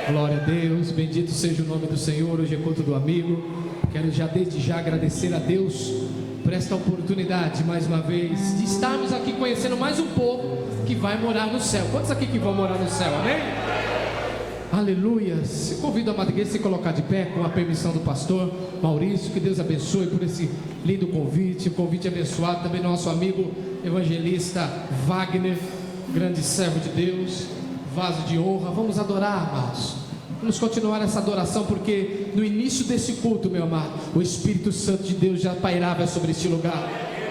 Glória a Deus, bendito seja o nome do Senhor. Hoje é culto do amigo. Quero desde já agradecer a Deus por esta oportunidade, mais uma vez, de estarmos aqui conhecendo mais um povo que vai morar no céu. Quantos aqui que vão morar no céu, amém? Aleluia. Convido a amada igreja a se colocar de pé com a permissão do pastor Maurício. Que Deus abençoe por esse lindo convite, um convite abençoado também do nosso amigo evangelista Wagner, grande servo de Deus, vaso de honra. Vamos adorar, amados. Vamos continuar essa adoração, porque no início desse culto, meu amado, o Espírito Santo de Deus já pairava sobre este lugar.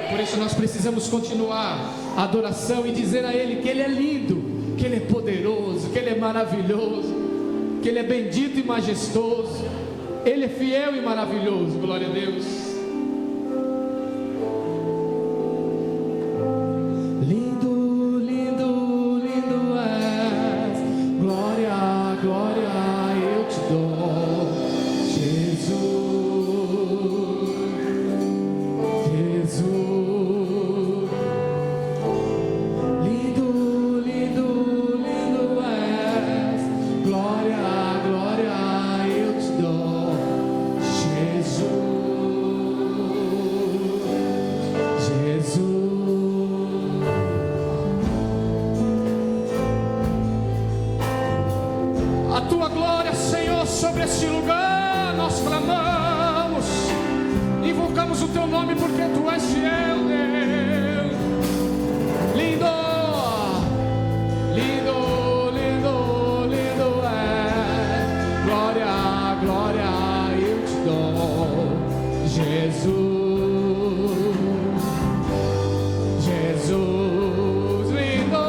Por isso nós precisamos continuar a adoração e dizer a Ele que Ele é lindo, que Ele é poderoso, que Ele é maravilhoso, que Ele é bendito e majestoso, Ele é fiel e maravilhoso. Glória a Deus. Lindo, lindo, lindo és, glória, glória eu te dou, Jesus, Jesus. Lindo, lindo, lindo és, glória, glória eu te dou, Jesus, Jesus. A tua glória, Senhor, sobre este lugar nós clamamos, invocamos o teu nome porque tu és fiel, Deus. Lindo, lindo, lindo, lindo é, glória, glória eu te dou, Jesus, Jesus. Lindo,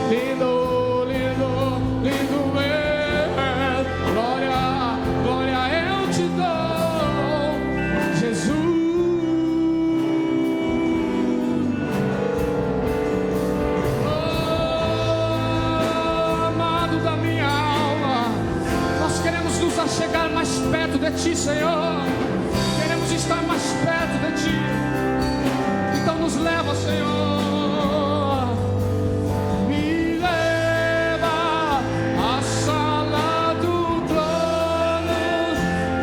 lindo, lindo, lindo é, glória, glória eu te dou, Jesus. Oh, amado da minha alma, nós queremos nos achegar mais perto de ti, Senhor. Queremos estar mais perto de ti. Então nos leva, Senhor. Me leva à sala do trono,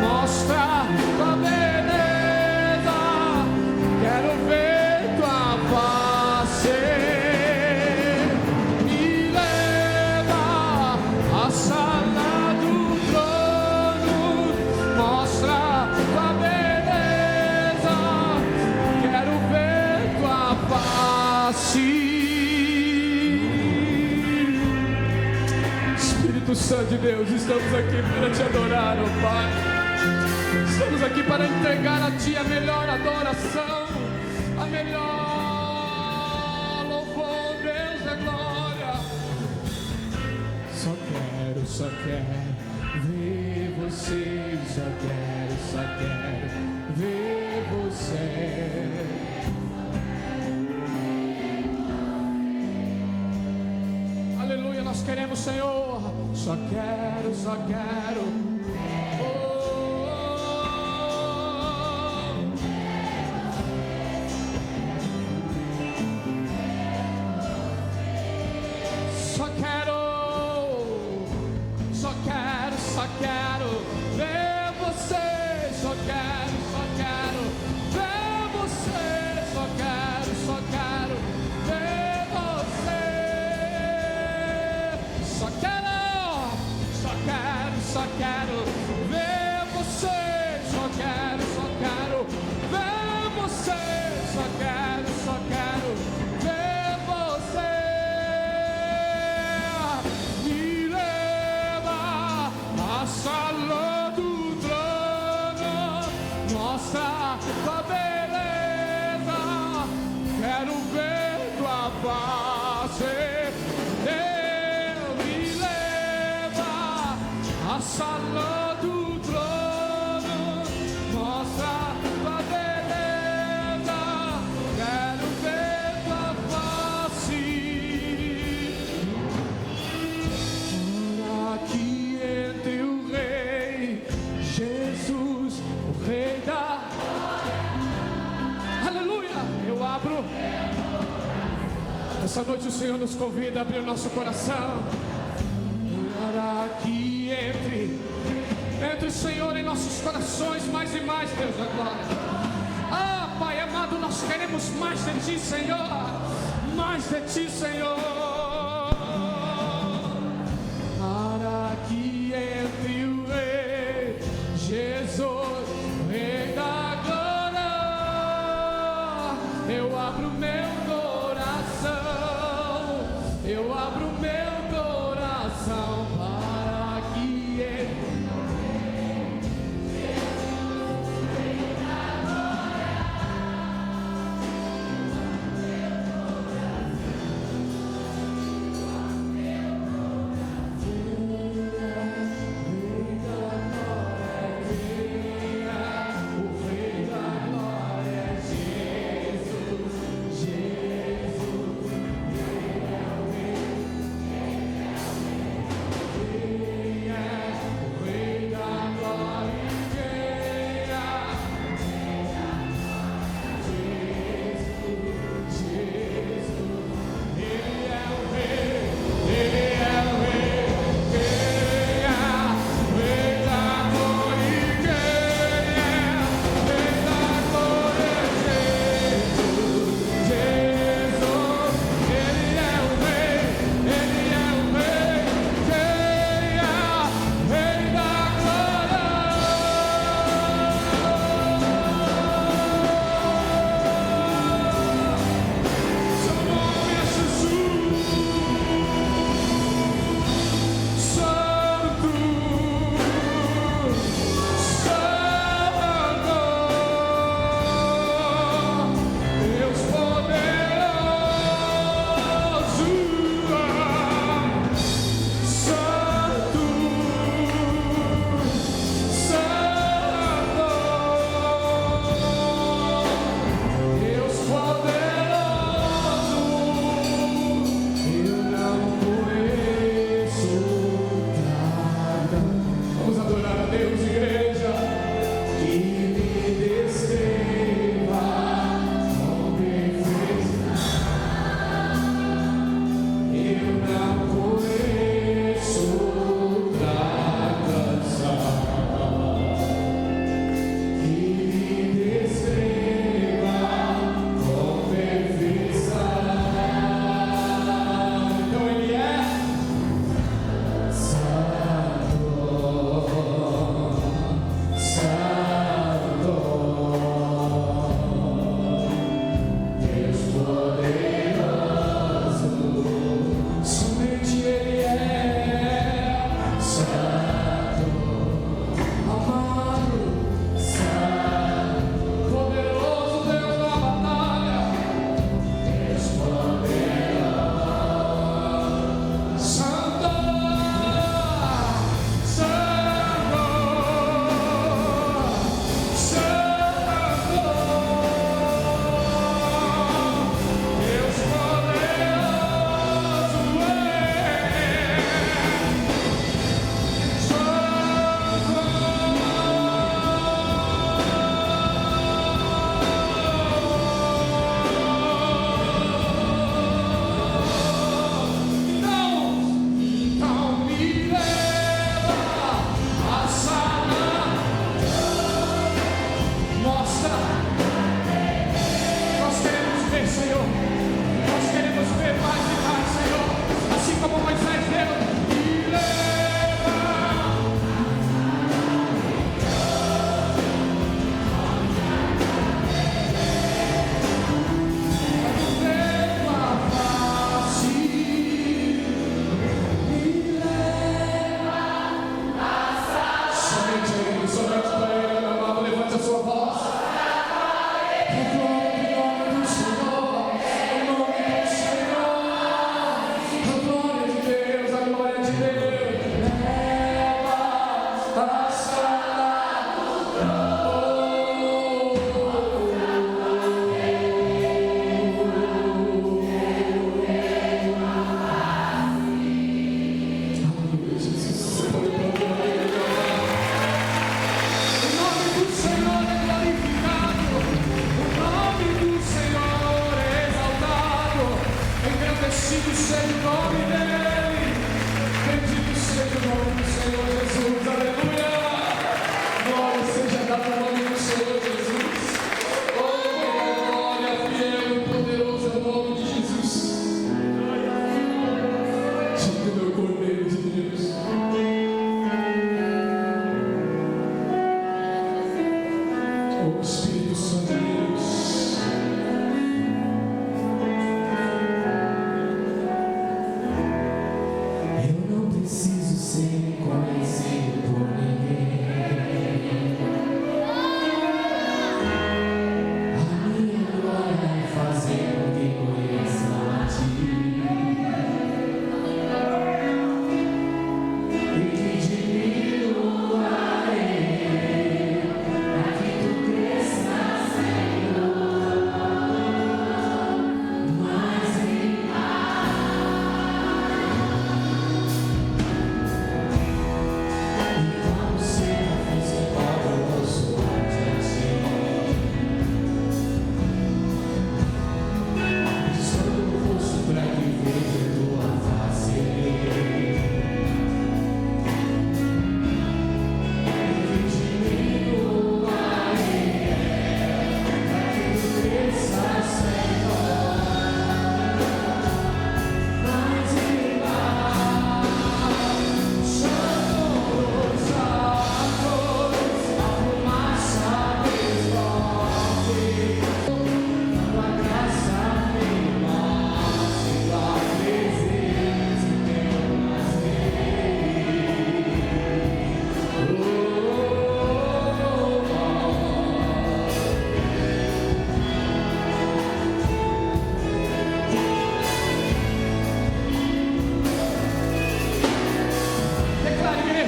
mostra tua beleza, quero ver tua face. Me leva à sala do trono, mostra tua beleza, quero ver tua face. Espírito Santo de Deus, estamos aqui para te adorar, ó Pai. Estamos aqui para entregar a ti a melhor adoração, a melhor louvor, Deus é glória. Só quero ver você, só quero ver você. Aleluia, nós queremos, Senhor. Só quero, só quero. Oh, só quero, só quero, só quero ver você. Só quero ver você. Só quero ver você. Só quero ver você. Só quero ver você. Só quero ver você. Me leva à sala do trono, mostra tua beleza, quero ver tua face. Deus, me leva à sala do trono, mostra tua beleza, quero ver tua face. Ora aqui entre o Rei Jesus, o Rei da... Aleluia! Eu abro. Essa noite o Senhor nos convida a abrir o nosso coração. Ora corações mais e mais, Deus da glória. Ah, Pai amado, nós queremos mais de Ti, Senhor. Mais de Ti, Senhor. Para que entre o Rei Jesus, Rei da glória, eu abro meu coração, eu abro meu coração para que Ele. Bendito seja o nome dele. Bendito seja o nome do Senhor Jesus. Aleluia.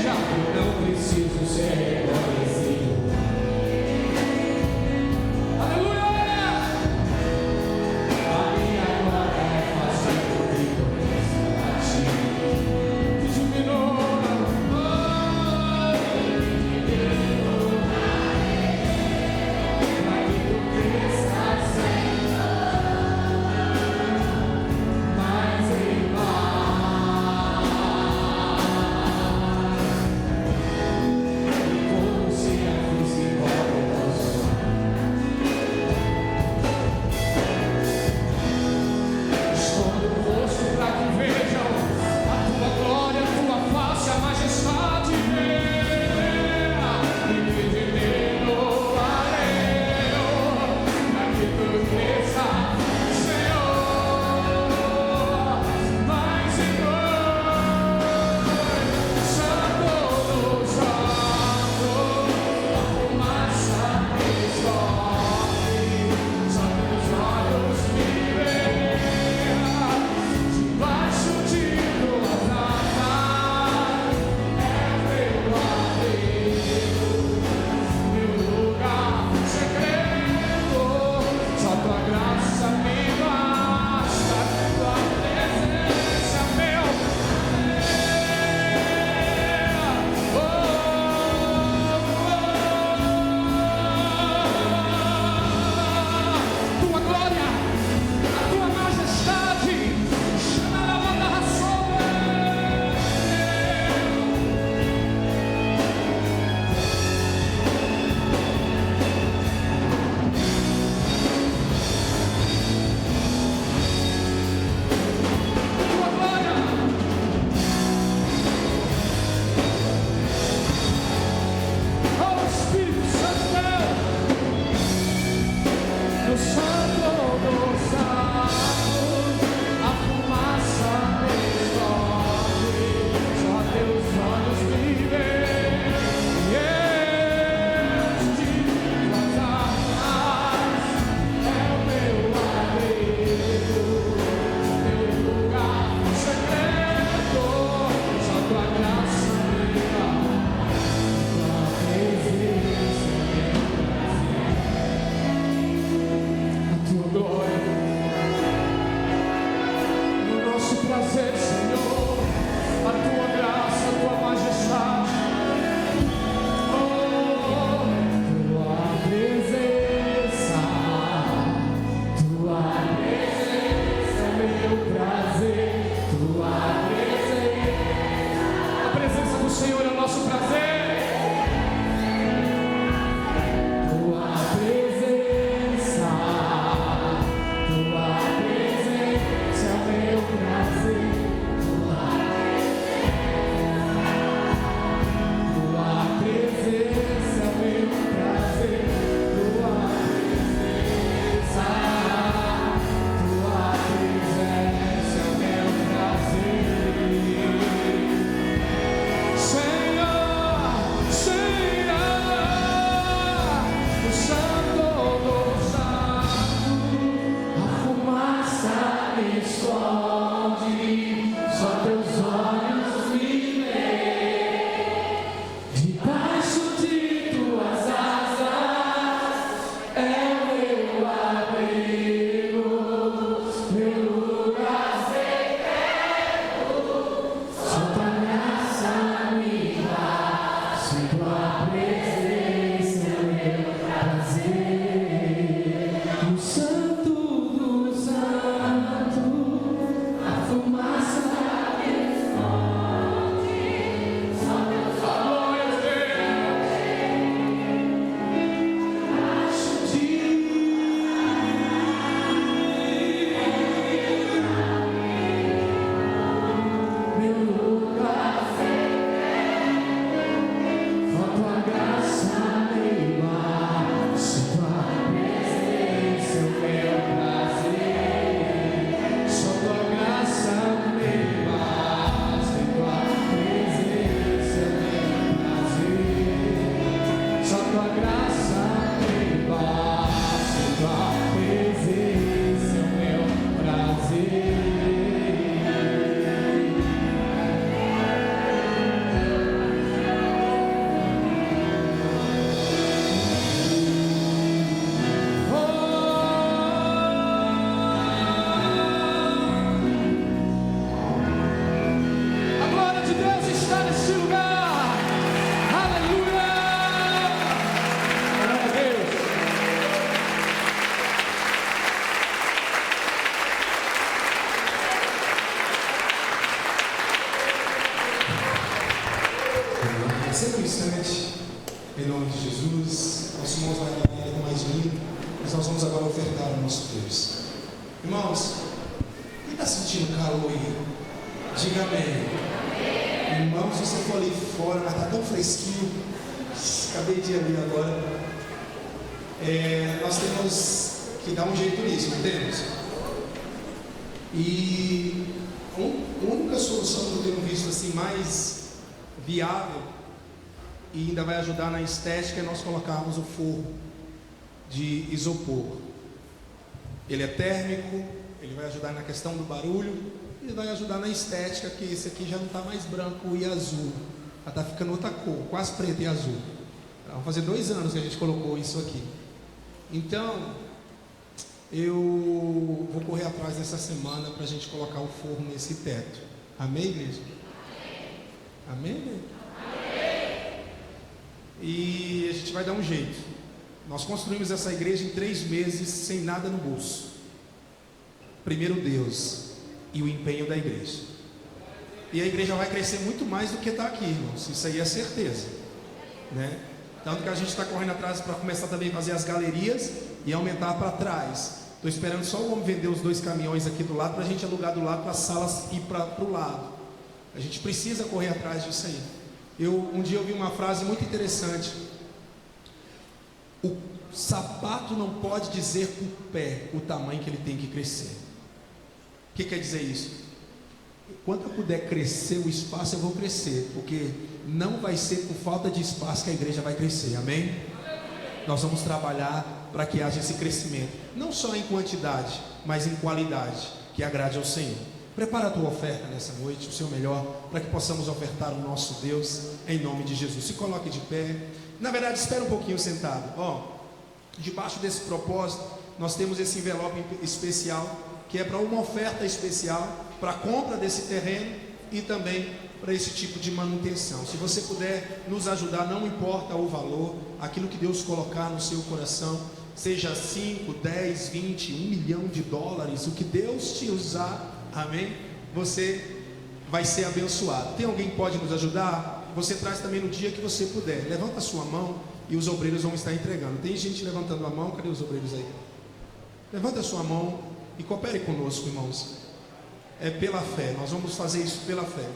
igreja, não preciso ser reconhecido. Aleluia! A minha glória é fazer o que conheço a ti. Te iluminou. Oh Sempre um instante, em nome de Jesus, nossos irmãos vão estar ainda com mais vinho, mas nós vamos agora ofertar ao nosso Deus. Irmãos, quem está sentindo calor aí? Diga amém. Irmãos, se você for ali fora, mas está tão fresquinho, acabei de ir ali agora, nós temos que dar um jeito nisso, não temos? E a única solução que eu tenho visto assim mais viável e ainda vai ajudar na estética é nós colocarmos o forro de isopor. Ele é térmico, ele vai ajudar na questão do barulho e vai ajudar na estética, que esse aqui já não está mais branco e azul, já está ficando outra cor, quase preto e azul. Vai fazer 2 anos que a gente colocou isso aqui. Então eu vou correr atrás dessa semana para a gente colocar o forro nesse teto. Amém, igreja? Amém, igreja? Amém. E a gente vai dar um jeito. Nós construímos essa igreja em 3 meses sem nada no bolso. Primeiro Deus e o empenho da igreja. E a igreja vai crescer muito mais do que está aqui, irmãos. Isso aí é certeza, né? Tanto que a gente está correndo atrás para começar também a fazer as galerias e aumentar para trás. Estou esperando só o homem vender os 2 caminhões aqui do lado para a gente alugar do lado para as salas ir para o lado. A gente precisa correr atrás disso aí. Um dia eu vi uma frase muito interessante: o sapato não pode dizer para o pé o tamanho que ele tem que crescer. O que quer dizer isso? Quando eu puder crescer o espaço, eu vou crescer, porque não vai ser por falta de espaço que a igreja vai crescer, amém? Nós vamos trabalhar para que haja esse crescimento, não só em quantidade, mas em qualidade, que agrade ao Senhor. Prepara a tua oferta nessa noite, o seu melhor, para que possamos ofertar o nosso Deus, em nome de Jesus. Se coloque de pé. Na verdade, espera um pouquinho sentado. Debaixo desse propósito, nós temos esse envelope especial, que é para uma oferta especial, para a compra desse terreno e também para esse tipo de manutenção. Se você puder nos ajudar, não importa o valor, aquilo que Deus colocar no seu coração, seja 5, 10, 20, $1 milhão, o que Deus te usar, amém? Você vai ser abençoado. Tem alguém que pode nos ajudar? Você traz também no dia que você puder. Levanta a sua mão e os obreiros vão estar entregando. Tem gente levantando a mão, cadê os obreiros aí? Levanta a sua mão e coopere conosco, irmãos. É pela fé, nós vamos fazer isso pela fé.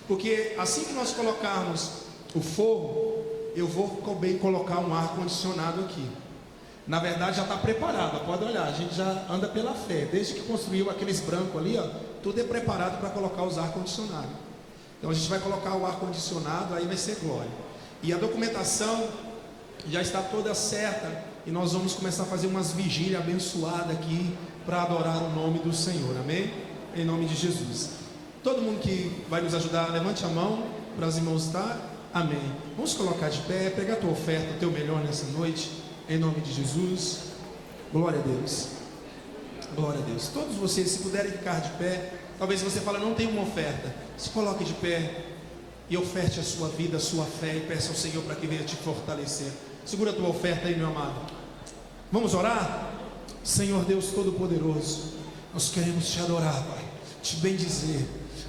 Porque assim que nós colocarmos o forro, eu vou também colocar um ar-condicionado aqui. Na verdade já está preparado, pode olhar, a gente já anda pela fé. Desde que construiu aqueles brancos ali, tudo é preparado para colocar os ar-condicionado. Então a gente vai colocar o ar-condicionado, aí vai ser glória. E a documentação já está toda certa, e nós vamos começar a fazer umas vigílias abençoadas aqui, para adorar o nome do Senhor, amém? Em nome de Jesus. Todo mundo que vai nos ajudar, levante a mão para os irmãos estar. Amém. Vamos colocar de pé, pega a tua oferta, o teu melhor nessa noite, em nome de Jesus. Glória a Deus. Glória a Deus. Todos vocês, se puderem ficar de pé, talvez você fale, não tem uma oferta, se coloque de pé e oferte a sua vida, a sua fé, e peça ao Senhor para que venha te fortalecer. Segura a tua oferta aí, meu amado. Vamos orar? Senhor Deus Todo-Poderoso, nós queremos te adorar, Pai, te bendizer,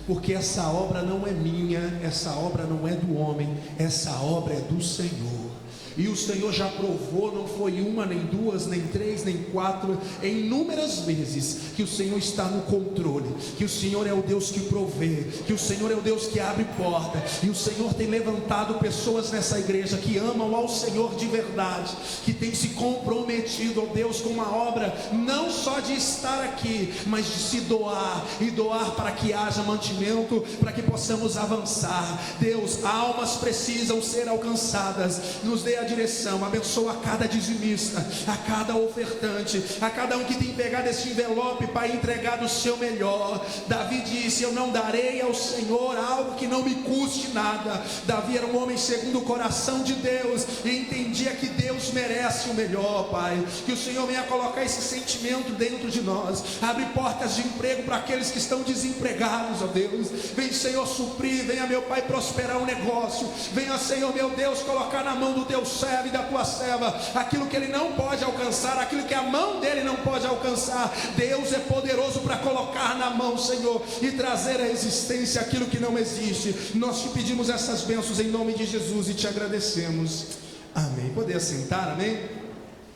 porque essa obra não é minha, essa obra não é do homem, essa obra é do Senhor. E o Senhor já provou, não foi 1, nem 2, nem 3, nem 4, em inúmeras vezes, que o Senhor está no controle, que o Senhor é o Deus que provê, que o Senhor é o Deus que abre porta, e o Senhor tem levantado pessoas nessa igreja que amam ao Senhor de verdade, que tem se comprometido, ó Deus, com uma obra, não só de estar aqui, mas de se doar, e doar para que haja mantimento, para que possamos avançar. Deus, almas precisam ser alcançadas, nos dê a direção, abençoa a cada dizimista, a cada ofertante, a cada um que tem pegado esse envelope para entregar o seu melhor. Davi disse, eu não darei ao Senhor algo que não me custe nada. Davi era um homem segundo o coração de Deus, e entendia que Deus merece o melhor, Pai, que o Senhor venha colocar esse sentimento dentro de nós, abre portas de emprego para aqueles que estão desempregados, ó Deus, vem Senhor suprir, venha meu Pai prosperar o negócio, venha Senhor meu Deus colocar na mão do teu servo e da tua serva, aquilo que ele não pode alcançar, aquilo que a mão dele não pode alcançar, Deus é poderoso para colocar na mão, Senhor, e trazer à existência aquilo que não existe. Nós te pedimos essas bênçãos em nome de Jesus e te agradecemos. Amém. Poder assentar, amém?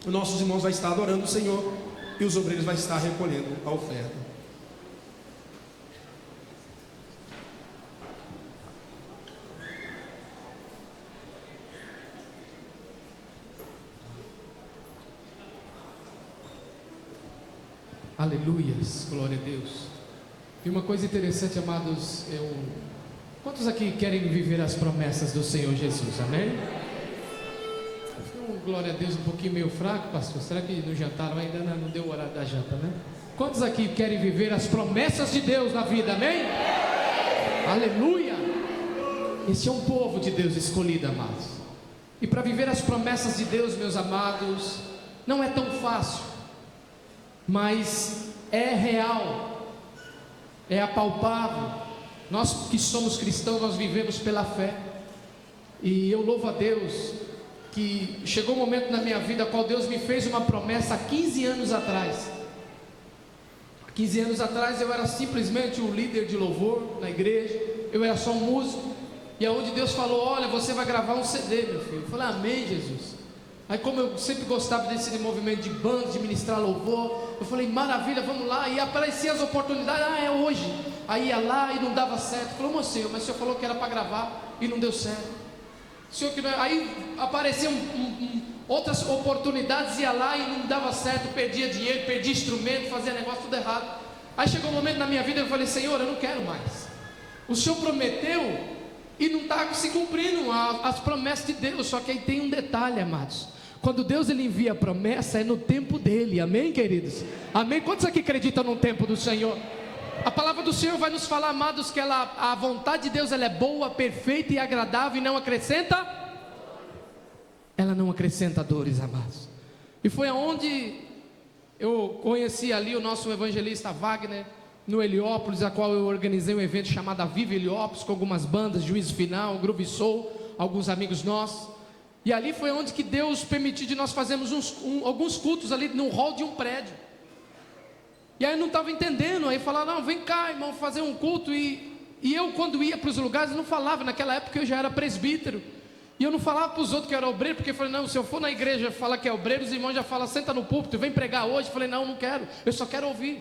Os nossos irmãos vão estar adorando o Senhor e os obreiros vão estar recolhendo a oferta. Aleluias, glória a Deus. E uma coisa interessante, amados, quantos aqui querem viver as promessas do Senhor Jesus, amém? Glória a Deus, um pouquinho meio fraco, pastor. Será que não jantaram ainda? Não deu o horário da janta, né? Quantos aqui querem viver as promessas de Deus na vida, amém? Aleluia! Esse é um povo de Deus escolhido, amados. E para viver as promessas de Deus, meus amados, não é tão fácil, mas é real, é apalpável. Nós que somos cristãos, nós vivemos pela fé. E eu louvo a Deus que chegou um momento na minha vida, qual Deus me fez uma promessa há 15 anos atrás. 15 anos atrás eu era simplesmente um líder de louvor na igreja, eu era só um músico, e aonde Deus falou: olha, você vai gravar um CD, meu filho. Eu falei: amém, Jesus. Aí, como eu sempre gostava desse movimento de banda, de ministrar louvor, eu falei: maravilha, vamos lá. E apareciam as oportunidades: é hoje. Aí ia lá e não dava certo. Falou: mocinho, mas o senhor falou que era para gravar e não deu certo. Aí apareciam outras oportunidades, ia lá e não dava certo, perdia dinheiro, perdia instrumento, fazia negócio tudo errado. Aí chegou um momento na minha vida, eu falei: Senhor, eu não quero mais. O Senhor prometeu e não está se cumprindo as promessas de Deus. Só que aí tem um detalhe, amados: quando Deus ele envia a promessa, é no tempo dele, amém, queridos? Amém? Quantos aqui acreditam no tempo do Senhor? A palavra do Senhor vai nos falar, amados, que a vontade de Deus ela é boa, perfeita e agradável, e não acrescenta, ela não acrescenta dores, amados. E foi aonde eu conheci ali o nosso evangelista Wagner, no Heliópolis, a qual eu organizei um evento chamado Viva Heliópolis, com algumas bandas, Juízo Final, Groove Soul, alguns amigos nossos. E ali foi onde que Deus permitiu de nós fazermos alguns cultos ali no hall de um prédio. E aí eu não estava entendendo, aí falaram: não, vem cá, irmão, fazer um culto. E eu, quando ia para os lugares, eu não falava. Naquela época eu já era presbítero, e eu não falava para os outros que eu era obreiro, porque eu falei: não, se eu for na igreja falar que é obreiro, os irmãos já falam: senta no púlpito, vem pregar hoje. Eu falei: não, não quero, eu só quero ouvir.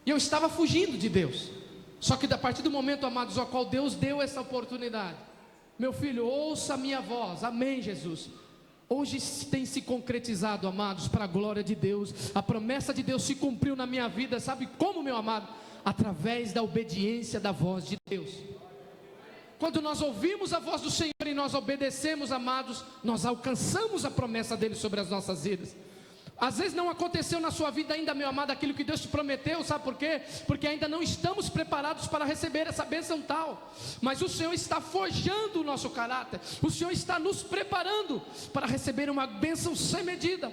E eu estava fugindo de Deus. Só que a partir do momento, amados, ao qual Deus deu essa oportunidade: meu filho, ouça a minha voz, amém, Jesus. Hoje tem se concretizado, amados, para a glória de Deus. A promessa de Deus se cumpriu na minha vida, sabe como, meu amado? Através da obediência da voz de Deus. Quando nós ouvimos a voz do Senhor e nós obedecemos, amados, nós alcançamos a promessa dele sobre as nossas vidas. Às vezes não aconteceu na sua vida ainda, meu amado, aquilo que Deus te prometeu, sabe por quê? Porque ainda não estamos preparados para receber essa bênção tal. Mas o Senhor está forjando o nosso caráter, o Senhor está nos preparando para receber uma bênção sem medida.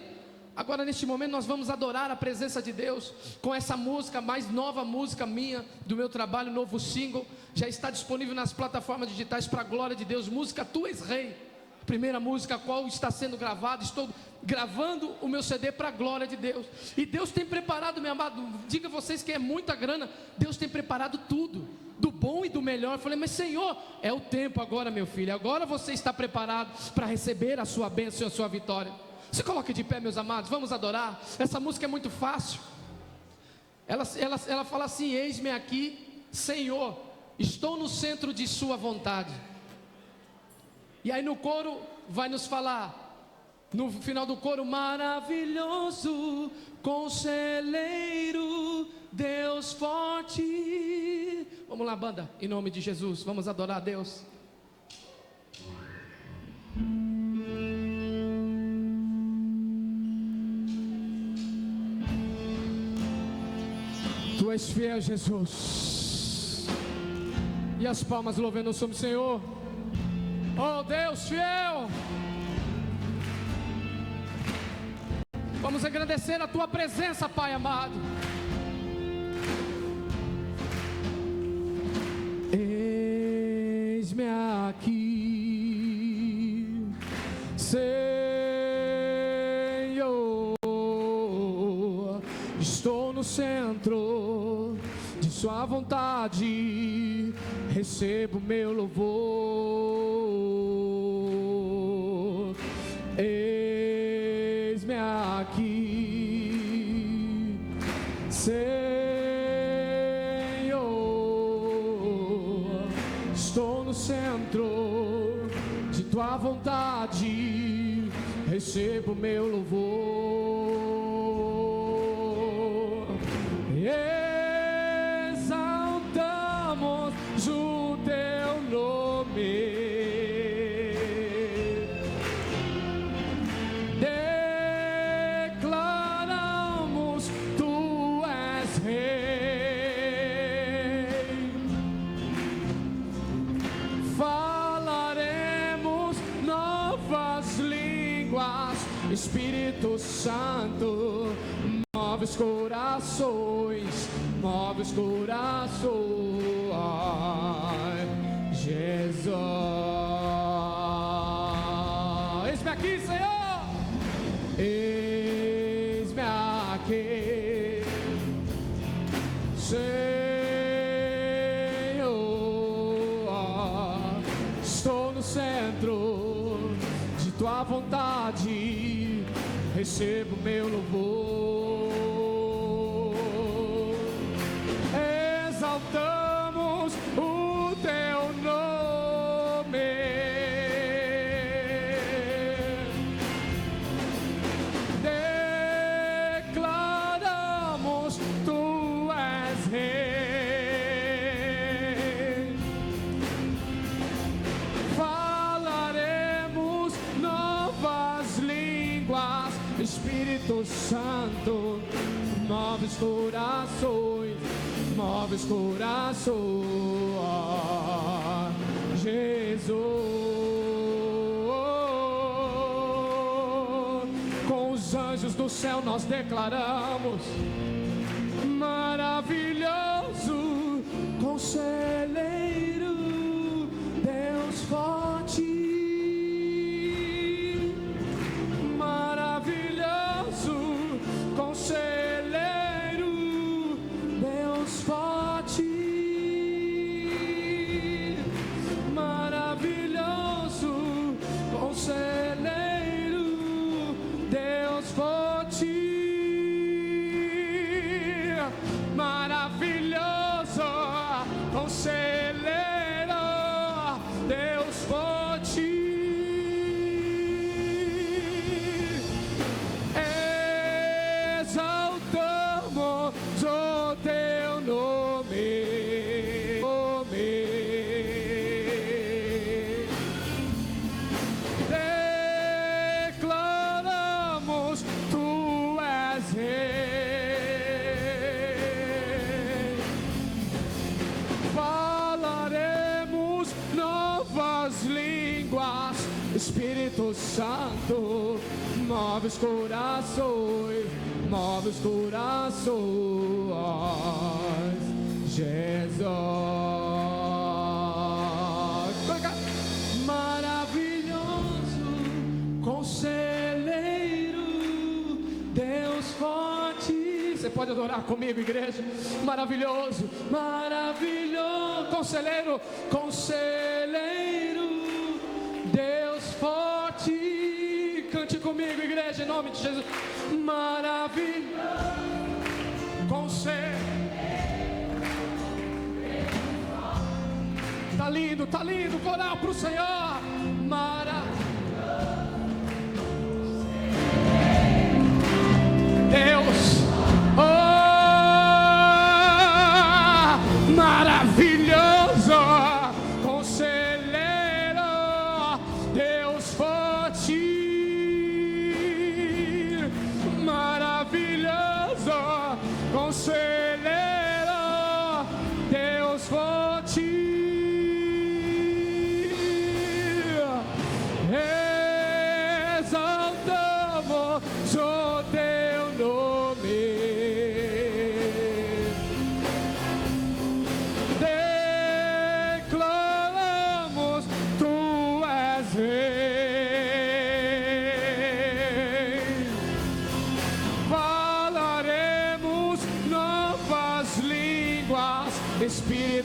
Agora, neste momento, nós vamos adorar a presença de Deus com essa música, mais nova música minha, do meu trabalho, novo single. Já está disponível nas plataformas digitais para a glória de Deus. Música Tu És Rei, primeira música a qual está sendo gravada. Estou gravando o meu CD para a glória de Deus. E Deus tem preparado, meu amado, diga a vocês que é muita grana. Deus tem preparado tudo, do bom e do melhor. Eu falei: mas Senhor, é o tempo agora, meu filho. Agora você está preparado para receber a sua bênção e a sua vitória. Se coloque de pé, meus amados, vamos adorar. Essa música é muito fácil. Ela fala assim: eis-me aqui, Senhor, estou no centro de sua vontade. E aí no coro vai nos falar, no final do coro: maravilhoso, conselheiro, Deus forte. Vamos lá, banda, em nome de Jesus, vamos adorar a Deus. Tu és fiel, Jesus. E as palmas louvando o Senhor, Senhor. Oh Deus fiel, vamos agradecer a Tua presença, Pai amado. Eis-me aqui, Senhor. Estou no centro de sua vontade, recebo meu louvor. Eis-me aqui, Senhor. Estou no centro de tua vontade, recebo meu louvor. Exaltamos o teu nome, declaramos tu és rei, falaremos novas línguas. Espírito Santo, move os corações, move os corações. Jesus, eis-me aqui, Senhor. Eis-me aqui, Senhor. Estou no centro de tua vontade, recebo meu louvor. Exaltamos o teu nome, declaramos tu és rei, falaremos novas línguas. Espírito Santo, move os corações, move os corações. Jesus, com os anjos do céu nós declaramos: maravilhoso, conselheiro, Deus forte. Conselheiro, Deus forte, maravilhoso, conselheiro, Deus forte, maravilhoso, conselheiro, Deus forte. O teu nome, declaramos tu és rei, falaremos novas línguas. Espírito Santo, move os corações, move os corações. Jesus, maravilhoso, conselheiro, Deus forte. Você pode adorar comigo, igreja? Maravilhoso, maravilhoso, conselheiro, conselheiro, Deus forte. Cante comigo, igreja, em nome de Jesus. Maravilhoso, conselheiro. Tá lindo, coral pro Senhor. Deus, oh, maravilhoso, conselheiro, Deus forte, maravilhoso, conselheiro, Deus forte.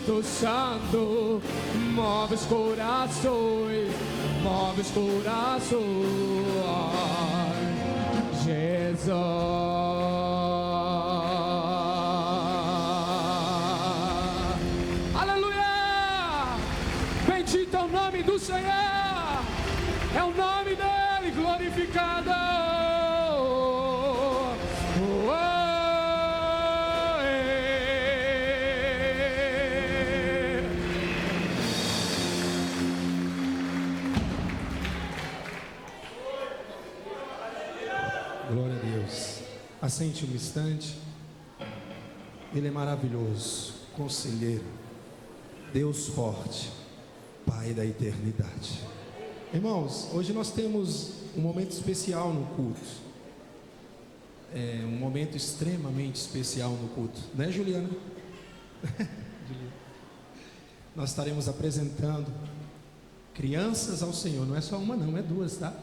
Espírito Santo, move os corações, move os corações, Jesus. Aleluia! Bendito é o nome do Senhor, é o nome dele glorificado. Glória a Deus. Assente um instante. Ele é maravilhoso, conselheiro, Deus forte, Pai da eternidade. Irmãos, hoje nós temos um momento especial no culto. É um momento extremamente especial no culto, né, Juliana? Nós estaremos apresentando crianças ao Senhor. Não é só uma, não, é duas, tá?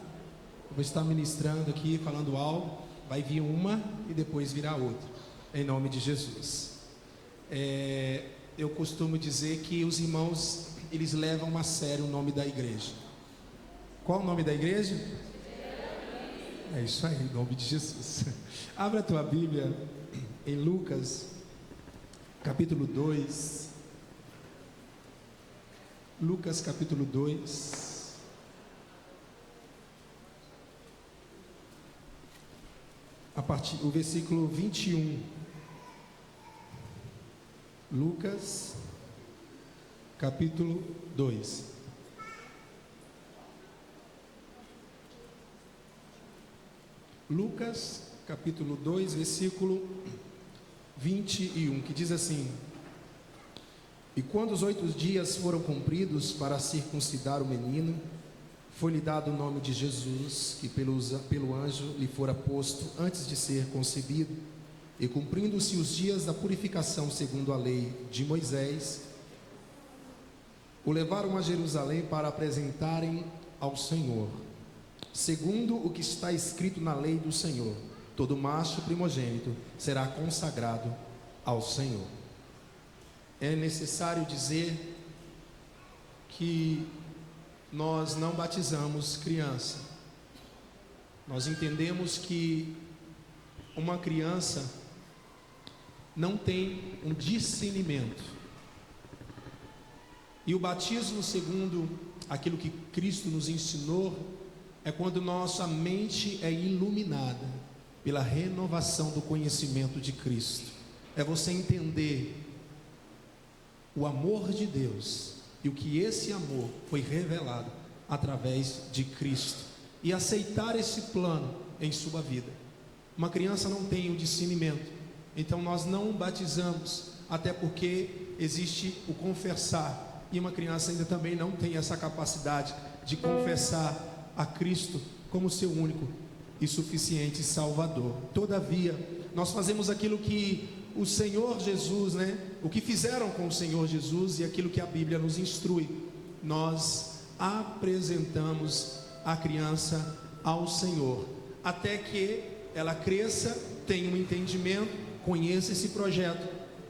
Eu vou estar ministrando aqui, falando algo. Vai vir uma e depois virá outra, em nome de Jesus. Eu costumo dizer que os irmãos, eles levam a sério o nome da igreja. Qual o nome da igreja? É isso aí, em nome de Jesus. Abra a tua Bíblia em Lucas, capítulo 2. Lucas, capítulo 2. O versículo 21. Lucas, capítulo 2. Lucas, capítulo 2, versículo 21, que diz assim: E quando os 8 dias foram cumpridos para circuncidar o menino, foi-lhe dado o nome de Jesus, que pelo anjo lhe fora posto antes de ser concebido. E cumprindo-se os dias da purificação segundo a lei de Moisés, o levaram a Jerusalém para apresentarem ao Senhor, segundo o que está escrito na lei do Senhor: todo macho primogênito será consagrado ao Senhor. É necessário dizer que nós não batizamos criança. Nós entendemos que uma criança não tem um discernimento. E o batismo, segundo aquilo que Cristo nos ensinou, é quando nossa mente é iluminada pela renovação do conhecimento de Cristo. É você entender o amor de Deus e o que esse amor foi revelado através de Cristo, e aceitar esse plano em sua vida. Uma criança não tem o discernimento, então nós não batizamos, até porque existe o confessar, e uma criança ainda também não tem essa capacidade de confessar a Cristo como seu único e suficiente Salvador. Todavia, nós fazemos aquilo que o Senhor Jesus, o que fizeram com o Senhor Jesus, e aquilo que a Bíblia nos instrui: nós apresentamos a criança ao Senhor, até que ela cresça, tenha um entendimento, conheça esse projeto,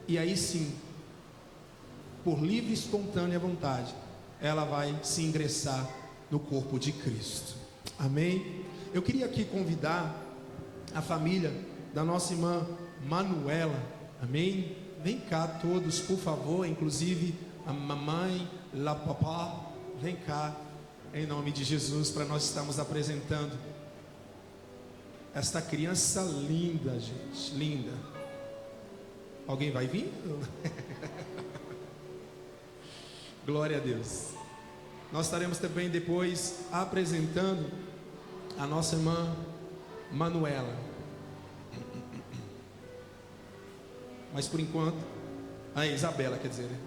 e aí sim, por livre e espontânea vontade, ela vai se ingressar no corpo de Cristo. Amém? Eu queria aqui convidar a família da nossa irmã Manuela. Amém? Vem cá todos, por favor, inclusive a mamãe, la papá, vem cá, em nome de Jesus, para nós estarmos apresentando esta criança linda, gente, linda. Alguém vai vir? Glória a Deus. Nós estaremos também depois apresentando a nossa irmã Manuela. Mas por enquanto, a Isabela, quer dizer, né?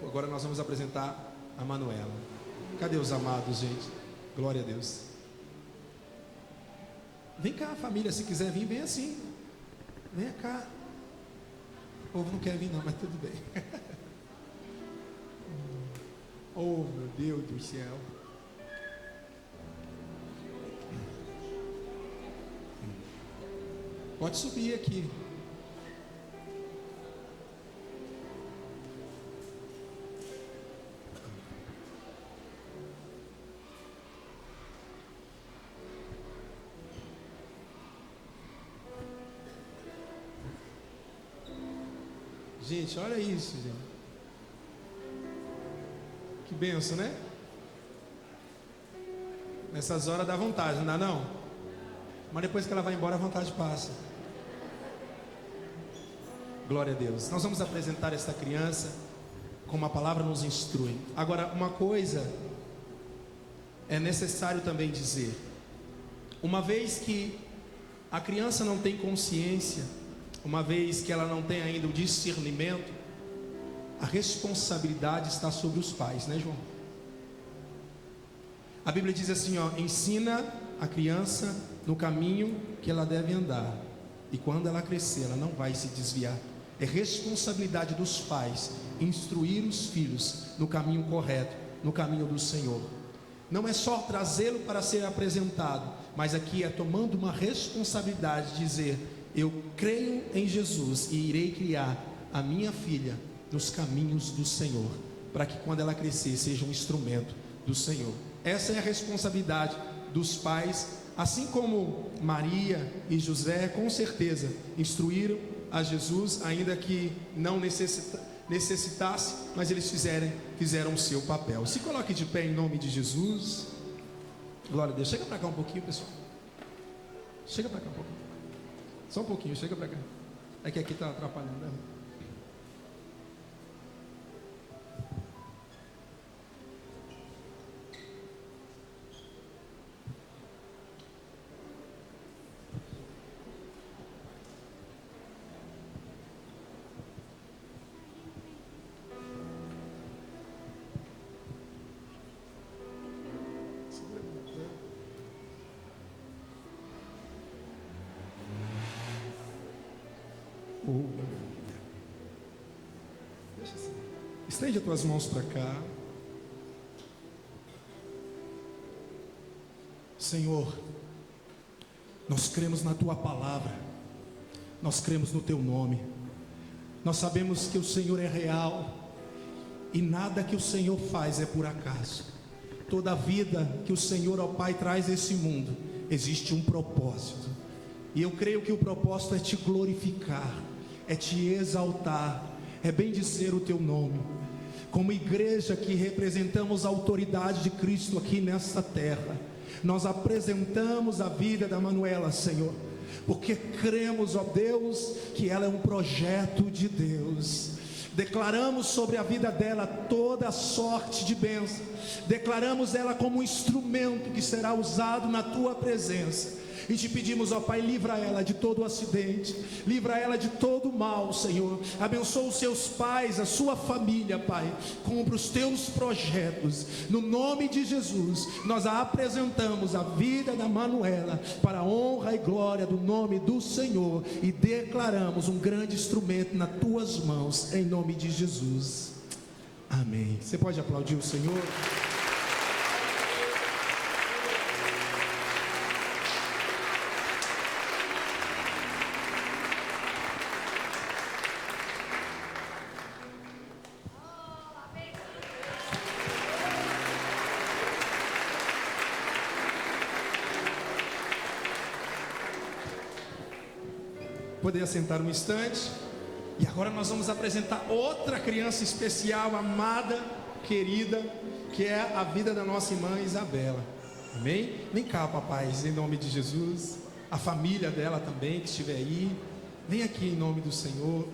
Agora nós vamos apresentar a Manuela. Cadê os amados, gente? Glória a Deus. Vem cá, família, se quiser vir, vem assim. Vem cá. O povo não quer vir não, mas tudo bem. Oh, meu Deus do céu. Pode subir aqui. Gente, olha isso, gente. Que benção, né? Nessas horas dá vontade, não dá não? Mas depois que ela vai embora, a vontade passa. Glória a Deus. Nós vamos apresentar esta criança como a palavra nos instrui. Agora, uma coisa é necessário também dizer. Uma vez que a criança não tem consciência, uma vez que ela não tem ainda o discernimento, a responsabilidade está sobre os pais, né, João? A Bíblia diz assim, ó: ensina a criança no caminho que ela deve andar, e quando ela crescer, ela não vai se desviar. É responsabilidade dos pais instruir os filhos no caminho correto, no caminho do Senhor. Não é só trazê-lo para ser apresentado, mas aqui é tomando uma responsabilidade de dizer: eu creio em Jesus e irei criar a minha filha nos caminhos do Senhor, para que quando ela crescer seja um instrumento do Senhor. Essa é a responsabilidade dos pais, assim como Maria e José com certeza instruíram a Jesus, ainda que não necessitasse, mas eles fizeram o seu papel. Se coloque de pé em nome de Jesus. Glória a Deus. Chega para cá um pouquinho, pessoal. Chega para cá um pouquinho. Só um pouquinho, chega para cá. É que aqui está atrapalhando, né? Deixa assim. Estende as tuas mãos para cá. Senhor, nós cremos na tua palavra, nós cremos no teu nome, nós sabemos que o Senhor é real e nada que o Senhor faz é por acaso. Toda a vida que o Senhor, ó Pai, traz a esse mundo, existe um propósito, e eu creio que o propósito é te glorificar, é te exaltar, é bendizer o teu nome. Como igreja que representamos a autoridade de Cristo aqui nesta terra, nós apresentamos a vida da Manuela, Senhor, porque cremos, ó Deus, que ela é um projeto de Deus. Declaramos sobre a vida dela toda a sorte de bênção, declaramos ela como um instrumento que será usado na tua presença. E te pedimos, ó Pai, livra ela de todo acidente, livra ela de todo mal, Senhor. Abençoa os seus pais, a sua família, Pai. Cumpra os teus projetos. No nome de Jesus, nós a apresentamos a vida da Manuela para a honra e glória do nome do Senhor, e declaramos um grande instrumento nas tuas mãos, em nome de Jesus. Amém. Você pode aplaudir o Senhor? Poder assentar um instante. E agora nós vamos apresentar outra criança especial, amada, querida, que é a vida da nossa irmã Isabela. Amém? Vem cá, papais, em nome de Jesus. A família dela também, que estiver aí, vem aqui em nome do Senhor.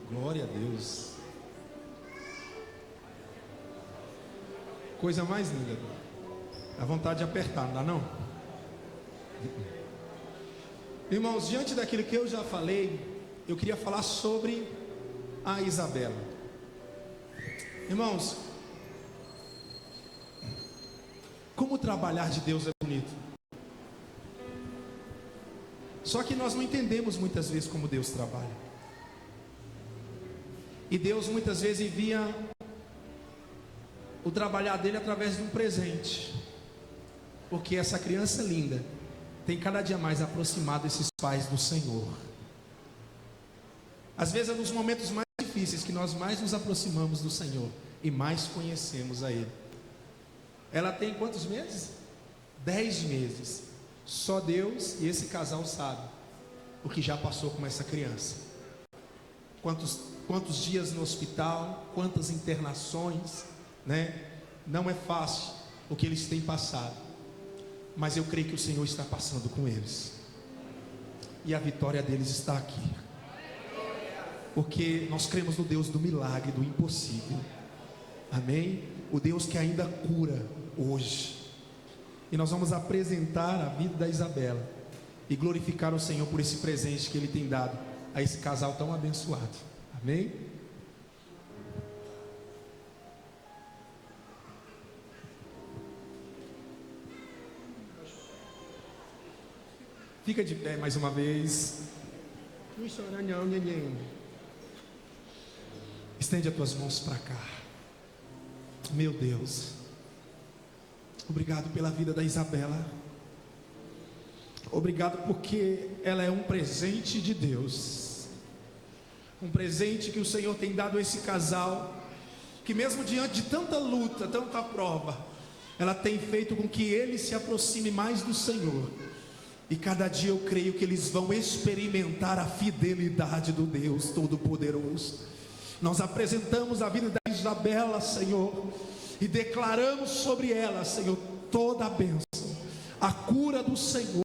Glória a Deus. Coisa mais linda. Dá vontade de apertar, não dá não? Irmãos, diante daquilo que eu já falei, eu queria falar sobre a Isabela. Irmãos, como trabalhar de Deus é bonito. Só que nós não entendemos muitas vezes como Deus trabalha. E Deus muitas vezes envia o trabalhar dele através de um presente, porque essa criança linda tem cada dia mais aproximado esses pais do Senhor. Às vezes é nos momentos mais difíceis que nós mais nos aproximamos do Senhor e mais conhecemos a Ele. Ela tem quantos meses? 10 meses. Só Deus e esse casal sabem o que já passou com essa criança. Quantos dias no hospital, quantas internações, né? Não é fácil o que eles têm passado, mas eu creio que o Senhor está passando com eles, e a vitória deles está aqui, porque nós cremos no Deus do milagre, do impossível. Amém? O Deus que ainda cura hoje. E nós vamos apresentar a vida da Isabela e glorificar o Senhor por esse presente que Ele tem dado a esse casal tão abençoado. Amém? Fica de pé mais uma vez. Estende as tuas mãos para cá. Meu Deus, obrigado pela vida da Isabela. Obrigado porque ela é um presente de Deus, um presente que o Senhor tem dado a esse casal, que mesmo diante de tanta luta, tanta prova, ela tem feito com que ele se aproxime mais do Senhor. E cada dia eu creio que eles vão experimentar a fidelidade do Deus Todo-Poderoso. Nós apresentamos a vida da Isabela, Senhor, e declaramos sobre ela, Senhor, toda a bênção, a cura do Senhor,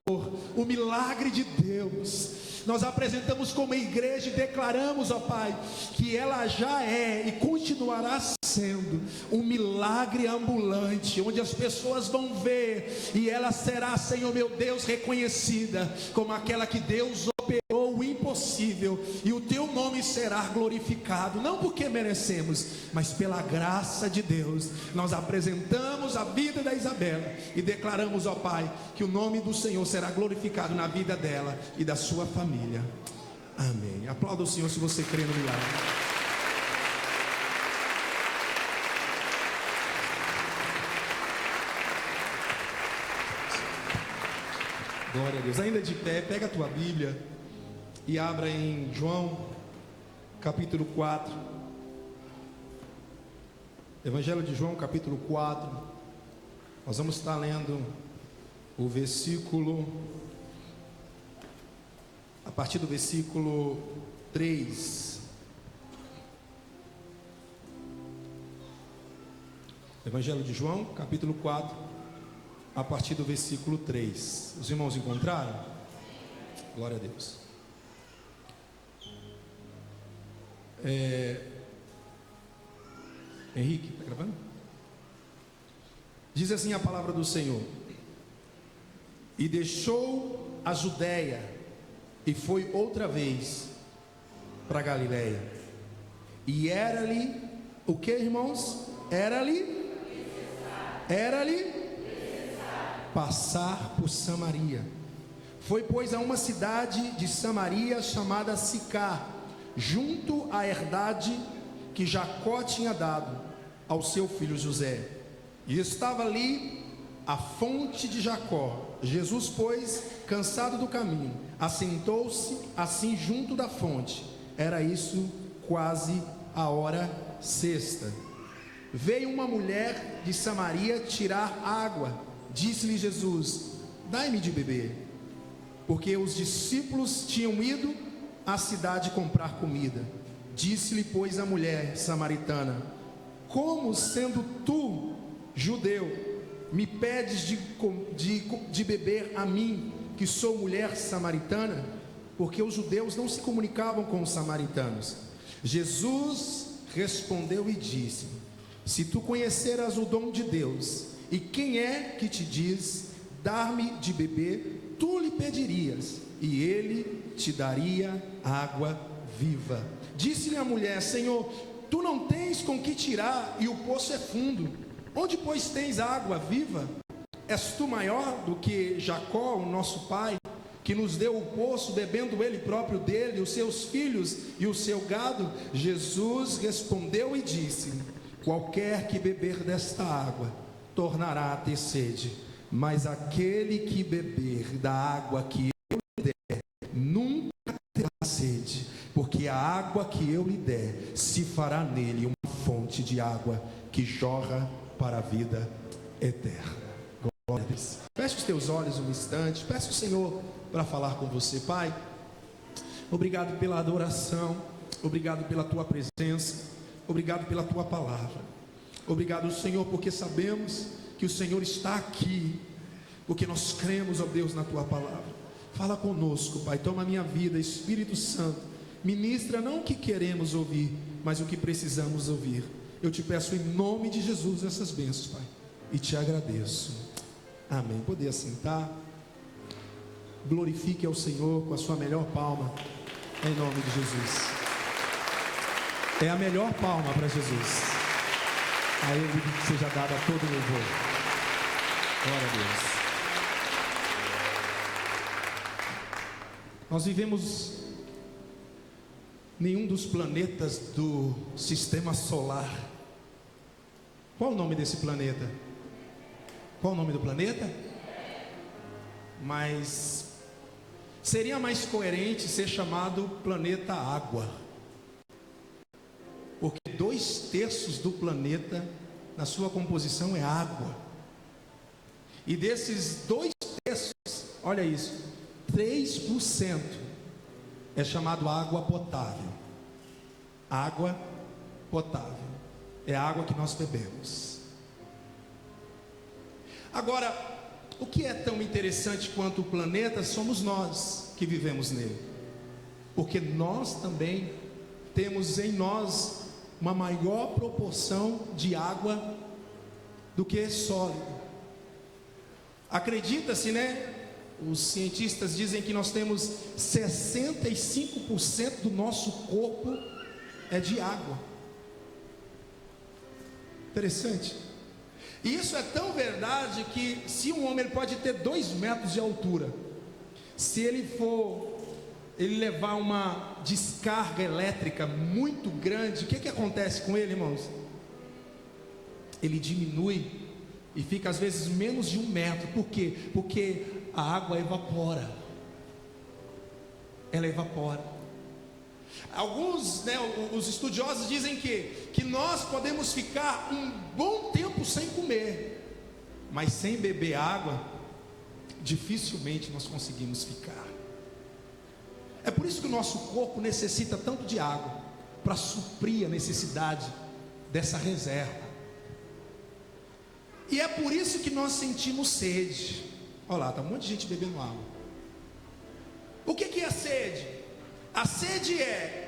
o milagre de Deus. Nós apresentamos como igreja e declaramos, ó Pai, que ela já é e continuará sendo um milagre ambulante, onde as pessoas vão ver, e ela será, Senhor meu Deus, reconhecida como aquela que Deus operou o impossível, e o teu nome será glorificado, não porque merecemos, mas pela graça de Deus. Nós apresentamos a vida da Isabela e declaramos, ó Pai, que o nome do Senhor será glorificado na vida dela e da sua família. Amém. Aplauda o Senhor se você crê no milagre. Glória a Deus. Ainda de pé, pega a tua Bíblia e abra em João capítulo 4. Evangelho de João capítulo 4. Nós vamos estar lendo o versículo, a partir do versículo 3. Evangelho de João capítulo 4, a partir do versículo 3. Os irmãos encontraram? Glória a Deus. Henrique, está gravando? Diz assim a palavra do Senhor: e deixou a Judéia e foi outra vez para Galiléia, e era-lhe o que, irmãos? Era-lhe passar por Samaria. Foi, pois, a uma cidade de Samaria chamada Sicar, junto à herdade que Jacó tinha dado ao seu filho José. E estava ali a fonte de Jacó. Jesus, pois, cansado do caminho, assentou-se assim junto da fonte. Era isso quase a hora sexta. Veio uma mulher de Samaria tirar água. Disse-lhe Jesus: dai-me de beber. Porque os discípulos tinham ido à cidade comprar comida. Disse-lhe, pois, a mulher samaritana: como, sendo tu judeu, me pedes de beber a mim, que sou mulher samaritana? Porque os judeus não se comunicavam com os samaritanos. Jesus respondeu e disse: se tu conheceras o dom de Deus, e quem é que te diz, dar-me de beber, tu lhe pedirias, e ele te daria água viva. Disse-lhe a mulher: Senhor, tu não tens com que tirar, e o poço é fundo. Onde, pois, tens água viva? És tu maior do que Jacó, o nosso pai, que nos deu o poço, bebendo ele próprio dele, os seus filhos e o seu gado? Jesus respondeu e disse: qualquer que beber desta água tornará a ter sede, mas aquele que beber da água que eu lhe der nunca terá sede, porque a água que eu lhe der se fará nele uma fonte de água que jorra para a vida eterna. Glória a Deus. Feche os teus olhos um instante, peça ao Senhor para falar com você. Pai, obrigado pela adoração, obrigado pela tua presença, obrigado pela tua palavra. Obrigado, Senhor, porque sabemos que o Senhor está aqui, porque nós cremos, ó Deus, na tua palavra. Fala conosco, Pai, toma a minha vida, Espírito Santo, ministra não o que queremos ouvir, mas o que precisamos ouvir. Eu te peço em nome de Jesus essas bênçãos, Pai, e te agradeço. Amém. Poder assentar. Glorifique ao Senhor com a sua melhor palma, em nome de Jesus. É a melhor palma para Jesus. A Ele que seja dada todo o louvor. Glória a Deus. Nós vivemos nenhum dos planetas do sistema solar. Qual o nome desse planeta? Qual o nome do planeta? Mas seria mais coerente ser chamado planeta Água, porque 2/3 do planeta, na sua composição, é água. E desses 2/3, olha isso, 3% é chamado água potável. Água potável é a água que nós bebemos. Agora, o que é tão interessante quanto o planeta somos nós que vivemos nele, porque nós também temos em nós uma maior proporção de água do que sólido. Acredita-se, né? Os cientistas dizem que nós temos 65% do nosso corpo é de água. Interessante. E isso é tão verdade que se um homem ele pode ter 2 metros de altura, se ele levar uma descarga elétrica muito grande, o que acontece com ele, irmãos? Ele diminui e fica às vezes menos de 1 metro. Por quê? Porque a água evapora. Ela evapora. Alguns, os estudiosos dizem que nós podemos ficar um bom tempo sem comer, mas sem beber água, dificilmente nós conseguimos ficar. É por isso que o nosso corpo necessita tanto de água, para suprir a necessidade dessa reserva. E é por isso que nós sentimos sede. Olha lá, está um monte de gente bebendo água. O que é a sede? A sede é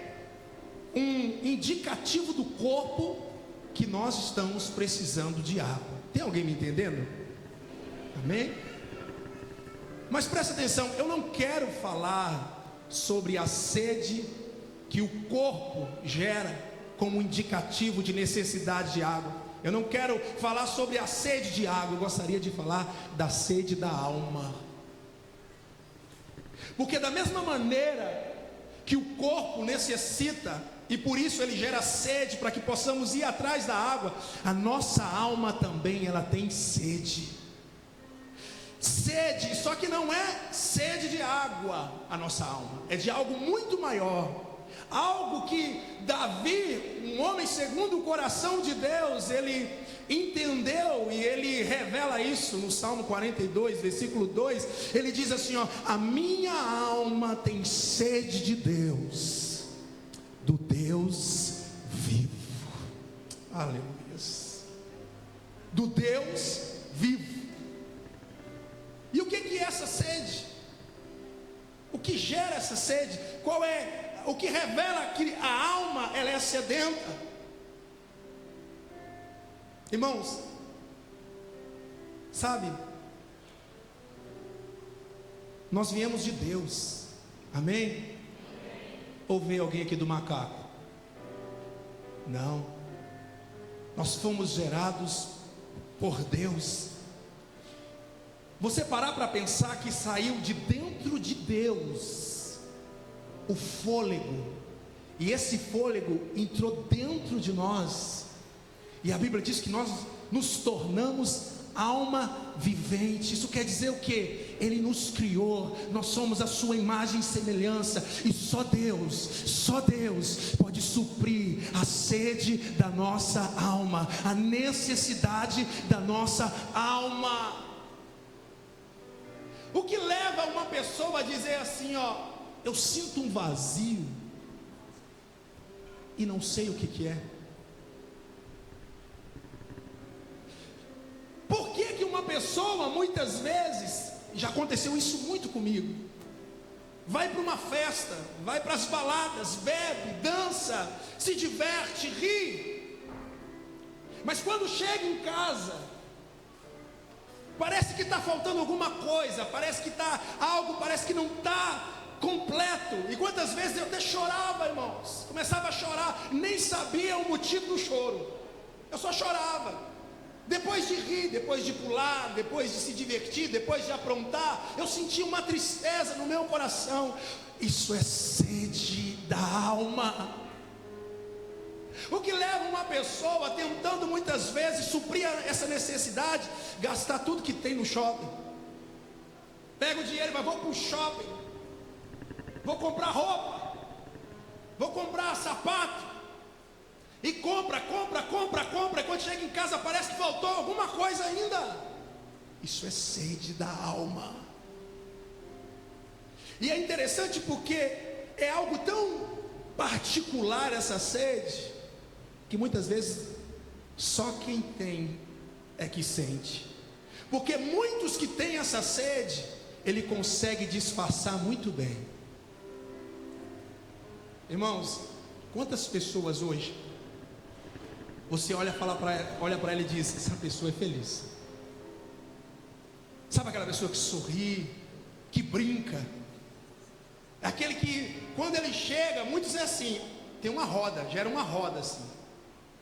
um indicativo do corpo que nós estamos precisando de água. Tem alguém me entendendo? Amém? Mas presta atenção, eu não quero falar sobre a sede que o corpo gera como indicativo de necessidade de água. Eu não quero falar sobre a sede de água, eu gostaria de falar da sede da alma. Porque da mesma maneira que o corpo necessita, e por isso ele gera sede para que possamos ir atrás da água, a nossa alma também ela tem sede. Sede, só que não é sede de água a nossa alma, é de algo muito maior. Algo que Davi, um homem segundo o coração de Deus, ele entendeu, e ele revela isso no Salmo 42, versículo 2. Ele diz assim, a minha alma tem sede de Deus, do Deus vivo. Aleluia. Do Deus vivo. E o que é essa sede? O que gera essa sede? Qual é? O que revela que a alma ela é sedenta. Irmãos, sabe, nós viemos de Deus. Amém? Ou veio alguém aqui do macaco? Não. Nós fomos gerados por Deus. Você parar para pensar que saiu de dentro de Deus o fôlego, e esse fôlego entrou dentro de nós, e a Bíblia diz que nós nos tornamos alma vivente. Isso quer dizer o quê? Ele nos criou, nós somos a sua imagem e semelhança, e só Deus pode suprir a sede da nossa alma, a necessidade da nossa alma. O que leva uma pessoa a dizer assim, eu sinto um vazio e não sei o que é? Por que uma pessoa, muitas vezes, já aconteceu isso muito comigo, vai para uma festa, vai para as baladas, bebe, dança, se diverte, ri, mas quando chega em casa, parece que está faltando alguma coisa, parece que não está completo. E quantas vezes eu até chorava, irmãos, começava a chorar, nem sabia o motivo do choro, eu só chorava. Depois de rir, depois de pular, depois de se divertir, depois de aprontar, eu senti uma tristeza no meu coração. Isso é sede da alma. O que leva uma pessoa, tentando muitas vezes suprir essa necessidade, gastar tudo que tem no shopping. Pega o dinheiro e vai, vou para o shopping, vou comprar roupa, vou comprar sapato, e compra, e quando chega em casa parece que faltou alguma coisa ainda. Isso é sede da alma. E é interessante porque é algo tão particular essa sede, que muitas vezes só quem tem é que sente. Porque muitos que têm essa sede, ele consegue disfarçar muito bem. Irmãos, quantas pessoas hoje você olha para ela e diz, essa pessoa é feliz. Sabe aquela pessoa que sorri, que brinca? É aquele que, quando ele chega, muitos é assim, tem uma roda, gera uma roda assim.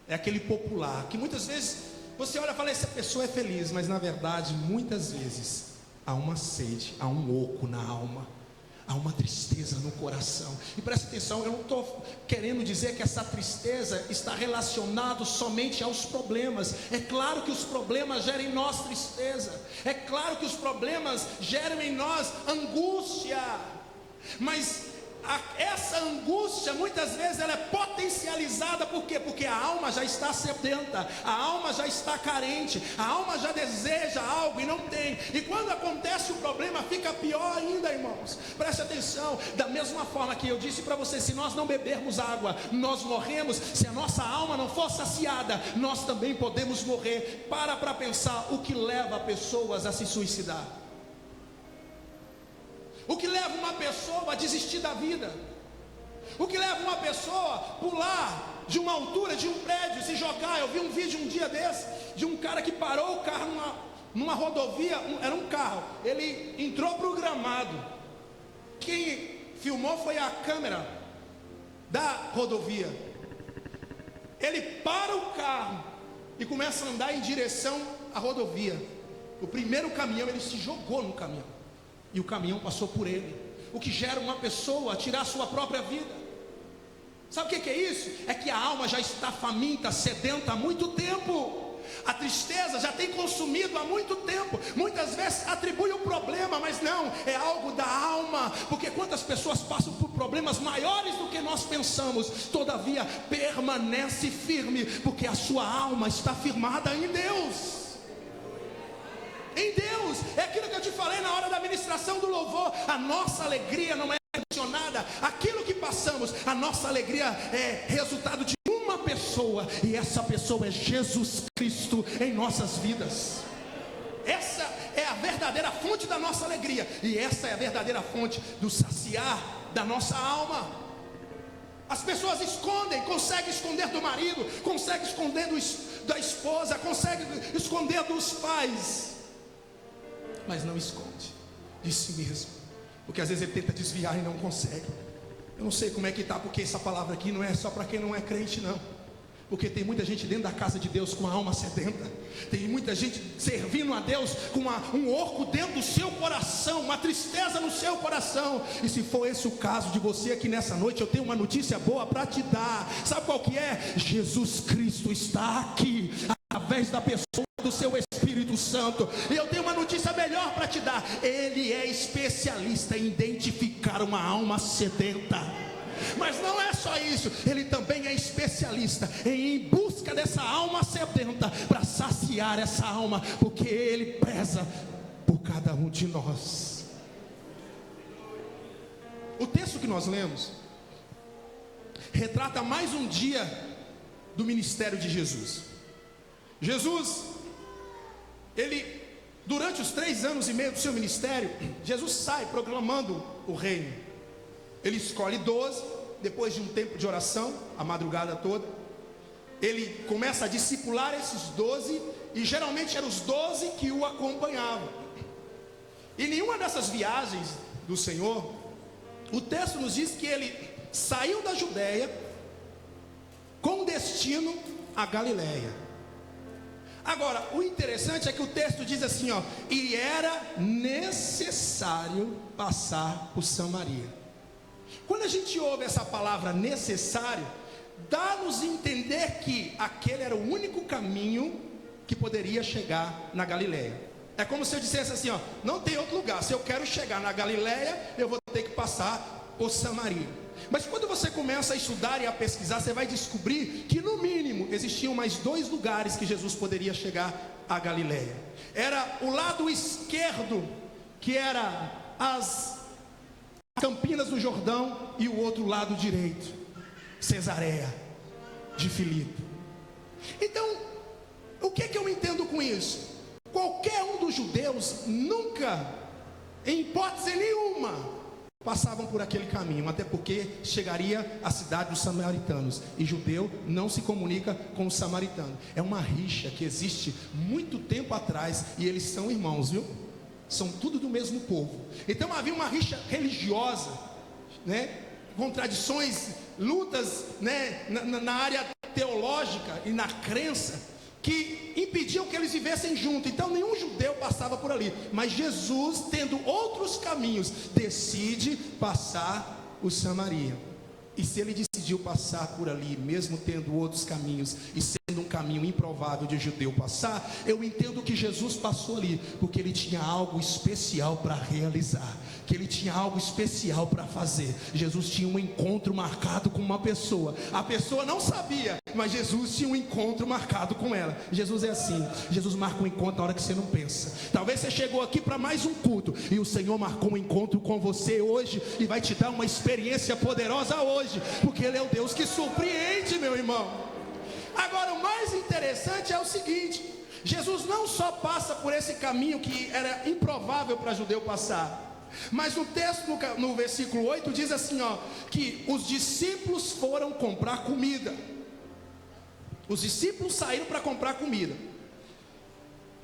É aquele popular, que muitas vezes você olha e fala, essa pessoa é feliz, mas na verdade, muitas vezes, há uma sede, há um oco na alma, há uma tristeza no coração. E preste atenção, eu não estou querendo dizer que essa tristeza está relacionada somente aos problemas. É claro que os problemas geram em nós tristeza, é claro que os problemas geram em nós angústia, mas essa angústia muitas vezes ela é potencializada. Por quê? Porque a alma já está sedenta, a alma já está carente, a alma já deseja algo e não tem. E quando acontece o problema, fica pior ainda, irmãos. Preste atenção, da mesma forma que eu disse para você, se nós não bebermos água, nós morremos. Se a nossa alma não for saciada, nós também podemos morrer. Para pensar o que leva pessoas a se suicidar. O que leva uma pessoa a desistir da vida? O que leva uma pessoa a pular de uma altura, de um prédio, se jogar? Eu vi um vídeo um dia desse, de um cara que parou o carro numa rodovia, era um carro, ele entrou para o gramado, quem filmou foi a câmera da rodovia, ele para o carro e começa a andar em direção à rodovia. O primeiro caminhão, ele se jogou no caminhão, e o caminhão passou por ele. O que gera uma pessoa a tirar a sua própria vida. Sabe o que é isso? É que a alma já está faminta, sedenta há muito tempo. A tristeza já tem consumido há muito tempo. Muitas vezes atribui o problema, mas não, é algo da alma. Porque quantas pessoas passam por problemas maiores do que nós pensamos, todavia permanece firme, porque a sua alma está firmada em Deus. Em Deus, é aquilo que eu te falei na hora da ministração do louvor. A nossa alegria não é condicionada àquilo que passamos. A nossa alegria é resultado de uma pessoa, e essa pessoa é Jesus Cristo em nossas vidas. Essa é a verdadeira fonte da nossa alegria, e essa é a verdadeira fonte do saciar da nossa alma. As pessoas escondem, conseguem esconder do marido, conseguem esconder da esposa, conseguem esconder dos pais, mas não esconde de si mesmo, porque às vezes ele tenta desviar e não consegue. Eu não sei como é que está, porque essa palavra aqui não é só para quem não é crente, não. Porque tem muita gente dentro da casa de Deus com a alma sedenta. Tem muita gente servindo a Deus com um oco dentro do seu coração, uma tristeza no seu coração. E se for esse o caso de você aqui nessa noite, eu tenho uma notícia boa para te dar. Sabe qual que é? Jesus Cristo está aqui, através da pessoa do seu Espírito Espírito Santo. E eu tenho uma notícia melhor para te dar: Ele é especialista em identificar uma alma sedenta. Mas não é só isso, Ele também é especialista em ir em busca dessa alma sedenta, para saciar essa alma, porque Ele preza por cada um de nós. O texto que nós lemos retrata mais um dia do ministério de Jesus. Jesus, ele, durante os 3 anos e meio do seu ministério, Jesus sai proclamando o reino. Ele escolhe 12, depois de um tempo de oração, a madrugada toda. Ele começa a discipular esses 12, e geralmente eram os 12 que o acompanhavam. E nenhuma dessas viagens do Senhor, o texto nos diz que ele saiu da Judéia com destino à Galiléia. Agora, o interessante é que o texto diz assim, ó: e era necessário passar por Samaria. Quando a gente ouve essa palavra necessário, dá-nos a entender que aquele era o único caminho que poderia chegar na Galiléia. É como se eu dissesse assim, ó: não tem outro lugar, se eu quero chegar na Galiléia, eu vou ter que passar por Samaria. Mas quando você começa a estudar e a pesquisar, você vai descobrir que no mínimo existiam mais 2 lugares que Jesus poderia chegar à Galiléia. Era o lado esquerdo, que era as Campinas do Jordão, e o outro lado direito, Cesareia de Filipe. Então, o que é que eu entendo com isso? Qualquer um dos judeus nunca, em hipótese nenhuma, passavam por aquele caminho, até porque chegaria à cidade dos samaritanos, e judeu não se comunica com o samaritano. É uma rixa que existe muito tempo atrás, e eles são irmãos, viu? São tudo do mesmo povo. Então havia uma rixa religiosa, né? Contradições, lutas, né? na área teológica e na crença, que impediam que eles vivessem juntos. Então nenhum judeu passava por ali. Mas Jesus, tendo outros caminhos, decide passar por Samaria. E se ele decidiu passar por ali, mesmo tendo outros caminhos, e sendo um caminho improvável de judeu passar, eu entendo que Jesus passou ali, porque ele tinha algo especial para realizar, que ele tinha algo especial para fazer. Jesus tinha um encontro marcado com uma pessoa, a pessoa não sabia, mas Jesus tinha um encontro marcado com ela. Jesus é assim, Jesus marca um encontro na hora que você não pensa. Talvez você chegou aqui para mais um culto, e o Senhor marcou um encontro com você hoje, e vai te dar uma experiência poderosa hoje, porque Ele é o Deus que surpreende, meu irmão. Agora, o mais interessante é o seguinte: Jesus não só passa por esse caminho que era improvável para judeu passar, mas no texto, no versículo 8, diz assim, ó, que os discípulos foram comprar comida. Os discípulos saíram para comprar comida.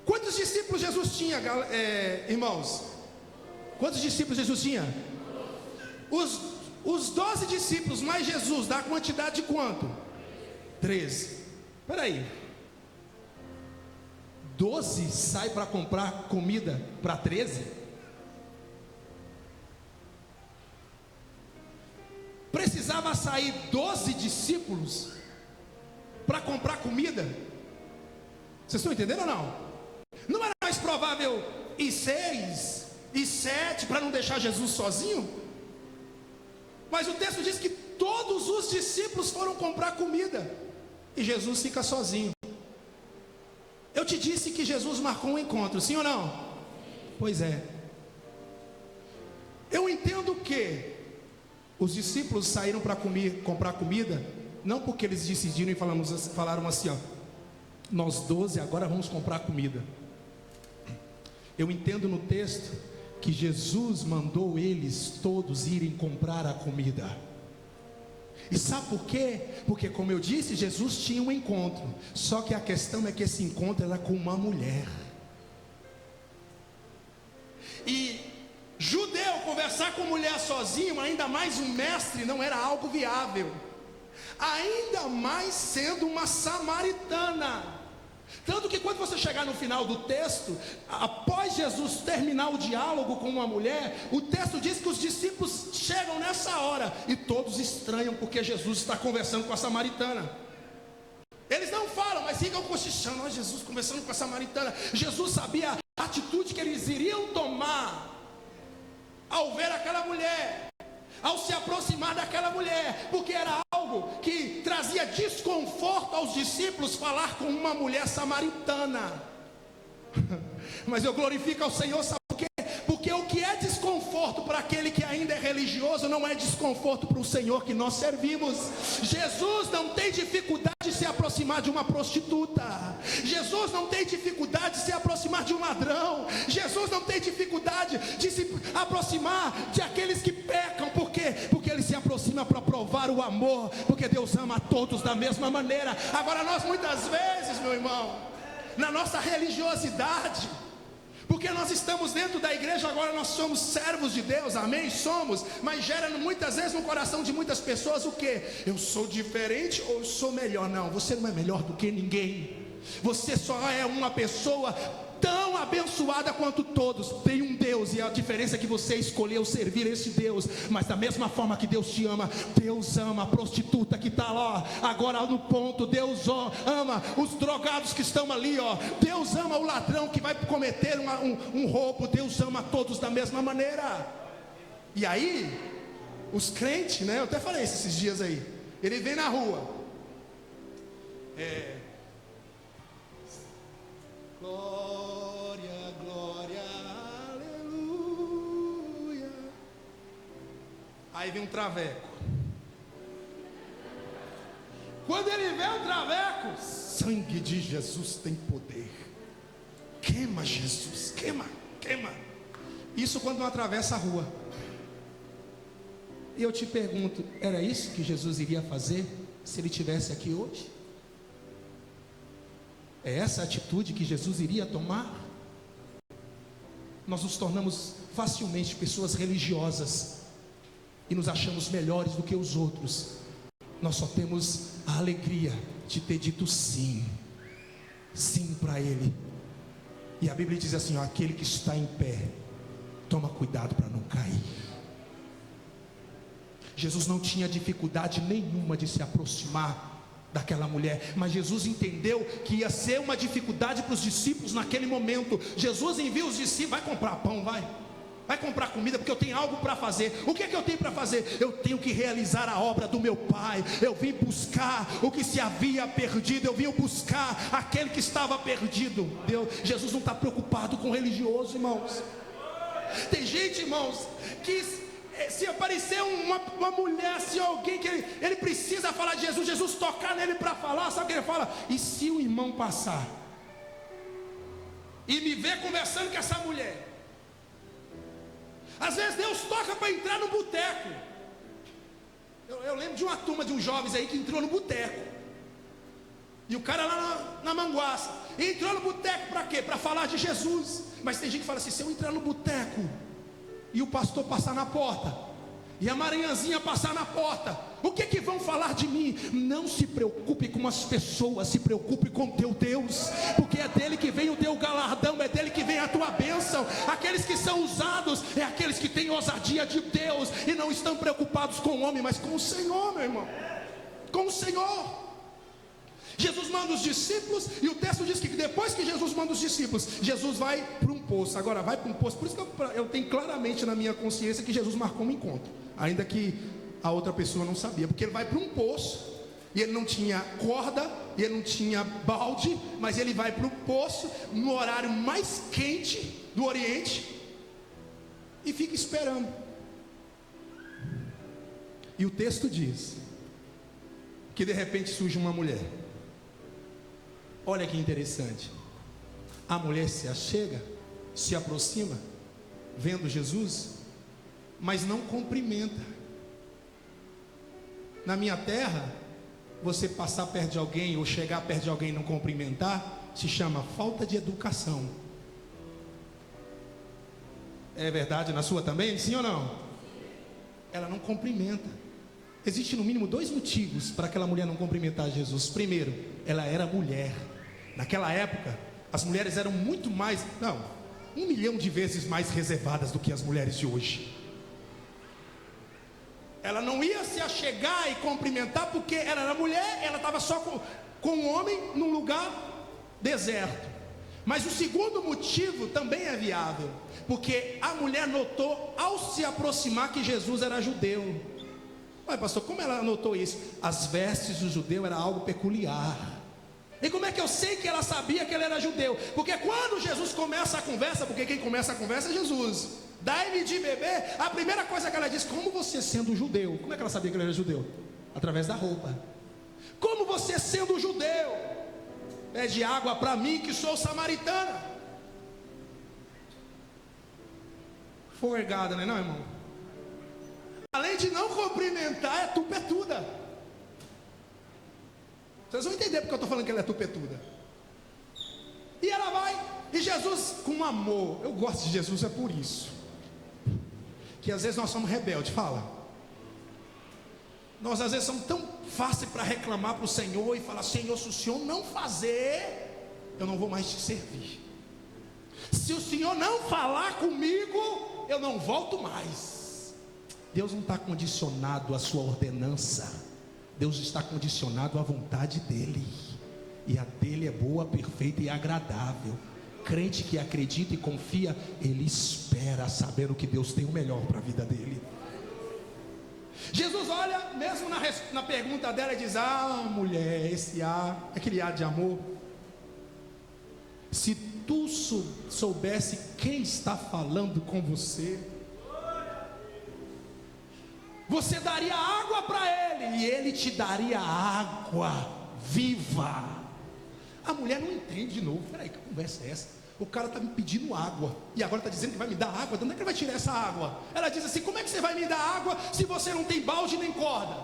Quantos discípulos Jesus tinha, irmãos? Quantos discípulos Jesus tinha? Os 12 discípulos mais Jesus, dá a quantidade de quanto? 13. Espera aí, 12 sai para comprar comida para 13? Precisava sair 12 discípulos para comprar comida? Vocês estão entendendo ou não? Não era mais provável ir 6 e 7 para não deixar Jesus sozinho? Mas o texto diz que todos os discípulos foram comprar comida, e Jesus fica sozinho. Eu te disse que Jesus marcou um encontro, sim ou não? Pois é. Eu entendo que os discípulos saíram para comprar comida, não porque eles decidiram e falaram assim, ó: nós 12 agora vamos comprar comida. Eu entendo no texto que Jesus mandou eles todos irem comprar a comida. E sabe por quê? Porque, como eu disse, Jesus tinha um encontro. Só que a questão é que esse encontro era com uma mulher. E judeu conversar com mulher sozinho, ainda mais um mestre, não era algo viável. Ainda mais sendo uma samaritana. Tanto que quando você chegar no final do texto, após Jesus terminar o diálogo com uma mulher, o texto diz que os discípulos chegam nessa hora e todos estranham porque Jesus está conversando com a samaritana. Eles não falam, mas ficam cochichando. Olha Jesus conversando com a samaritana. Jesus sabia a atitude que eles iriam tomar ao ver aquela mulher, ao se aproximar daquela mulher, porque era algo que trazia desconforto aos discípulos falar com uma mulher samaritana. Mas eu glorifico ao Senhor, sabe por quê? Porque o que é desconforto para aquele que ainda é religioso não é desconforto para o Senhor que nós servimos. Jesus não tem dificuldade de se aproximar de uma prostituta. Jesus não tem dificuldade de se aproximar de um ladrão. Jesus não tem dificuldade de se aproximar de aqueles que pecam. Por quê? Porque ele se aproxima para provar o amor, porque Deus ama a todos da mesma maneira. Agora nós muitas vezes, meu irmão, na nossa religiosidade, porque nós estamos dentro da igreja, agora nós somos servos de Deus, amém? Somos, mas gera muitas vezes no coração de muitas pessoas o que? Eu sou diferente ou eu sou melhor? Não, você não é melhor do que ninguém. Você só é uma pessoa tão abençoada quanto todos. Tem um Deus, e a diferença é que você escolheu servir esse Deus. Mas da mesma forma que Deus te ama, Deus ama a prostituta que está lá agora no ponto. Deus ama os drogados que estão ali, ó. Deus ama o ladrão que vai cometer um roubo. Deus ama todos da mesma maneira. E aí, os crentes, né? Eu até falei isso esses dias aí. Ele vem na rua, glória, glória, aleluia. Aí vem um traveco. Quando ele vê um traveco, sangue de Jesus tem poder. Queima Jesus, queima, queima. Isso quando não atravessa a rua. E eu te pergunto, era isso que Jesus iria fazer se ele estivesse aqui hoje? É essa a atitude que Jesus iria tomar? Nós nos tornamos facilmente pessoas religiosas e nos achamos melhores do que os outros. Nós só temos a alegria de ter dito sim, sim para Ele. E a Bíblia diz assim, ó, aquele que está em pé, toma cuidado para não cair. Jesus não tinha dificuldade nenhuma de se aproximar daquela mulher, mas Jesus entendeu que ia ser uma dificuldade para os discípulos naquele momento. Jesus envia os discípulos, vai comprar pão, vai comprar comida, porque eu tenho algo para fazer. O que é que eu tenho para fazer? Eu tenho que realizar a obra do meu Pai. Eu vim buscar o que se havia perdido, eu vim buscar aquele que estava perdido. Jesus não está preocupado com o religioso, irmãos. Tem gente, irmãos, que se aparecer uma mulher, se alguém que ele precisa falar de Jesus, Jesus tocar nele para falar, sabe o que ele fala? E se o irmão passar e me ver conversando com essa mulher? Às vezes Deus toca para entrar no boteco. Eu lembro de uma turma de uns jovens aí que entrou no boteco, e o cara lá na Manguaça entrou no boteco para quê? Para falar de Jesus. Mas tem gente que fala assim, se eu entrar no boteco e o pastor passar na porta, e a Maranhãzinha passar na porta, o que vão falar de mim? Não se preocupe com as pessoas, se preocupe com teu Deus, porque é dele que vem o teu galardão, é dele que vem a tua bênção. Aqueles que são usados é aqueles que têm ousadia de Deus e não estão preocupados com o homem, mas com o Senhor, meu irmão, com o Senhor. Jesus manda os discípulos, e o texto diz que depois que Jesus manda os discípulos, Jesus vai para um poço. Agora vai para um poço, por isso que eu tenho claramente na minha consciência que Jesus marcou um encontro, ainda que a outra pessoa não sabia, porque ele vai para um poço, e ele não tinha corda, e ele não tinha balde, mas ele vai para o poço, no horário mais quente do Oriente, e fica esperando. E o texto diz que de repente surge uma mulher. Olha que interessante. A mulher se achega, se aproxima, vendo Jesus, mas não cumprimenta. Na minha terra, você passar perto de alguém ou chegar perto de alguém e não cumprimentar, se chama falta de educação. É verdade na sua também? Sim ou não? Ela não cumprimenta. Existem no mínimo 2 motivos para aquela mulher não cumprimentar Jesus. Primeiro, ela era mulher. Naquela época, as mulheres eram muito mais, 1 milhão de vezes mais reservadas do que as mulheres de hoje. Ela não ia se achegar e cumprimentar porque ela era mulher, ela estava só com um homem num lugar deserto. Mas o segundo motivo também é viável, porque a mulher notou ao se aproximar que Jesus era judeu. Mas pastor, como ela notou isso? As vestes do judeu era algo peculiar. E como é que eu sei que ela sabia que ele era judeu? Porque quando Jesus começa a conversa, porque quem começa a conversa é Jesus, dai-me de beber, a primeira coisa que ela diz: como você sendo judeu? Como é que ela sabia que ele era judeu? Através da roupa. Como você sendo judeu pede água para mim que sou samaritana? Forgada, não é não, irmão? Além de não cumprimentar, é tupetuda. Vocês vão entender porque eu estou falando que ela é tupetuda. E ela vai, e Jesus com amor, eu gosto de Jesus, é por isso que às vezes nós somos rebeldes. Fala, nós às vezes somos tão fáceis para reclamar para o Senhor e falar: Senhor, se o Senhor não fazer, eu não vou mais te servir. Se o Senhor não falar comigo, eu não volto mais. Deus não está condicionado à sua ordenança. Deus está condicionado à vontade dEle, e a dEle é boa, perfeita e agradável. Crente que acredita e confia, ele espera, sabendo que Deus tem o melhor para a vida dele. Jesus olha, mesmo na pergunta dela, e diz: ah, mulher, esse ar, aquele ar de amor. Se tu soubesse quem está falando com você, você daria água para ele, e ele te daria água viva. A mulher não entende de novo. Peraí, que conversa é essa? O cara está me pedindo água, e agora está dizendo que vai me dar água. De onde é que ele vai tirar essa água? Ela diz assim: como é que você vai me dar água se você não tem balde nem corda?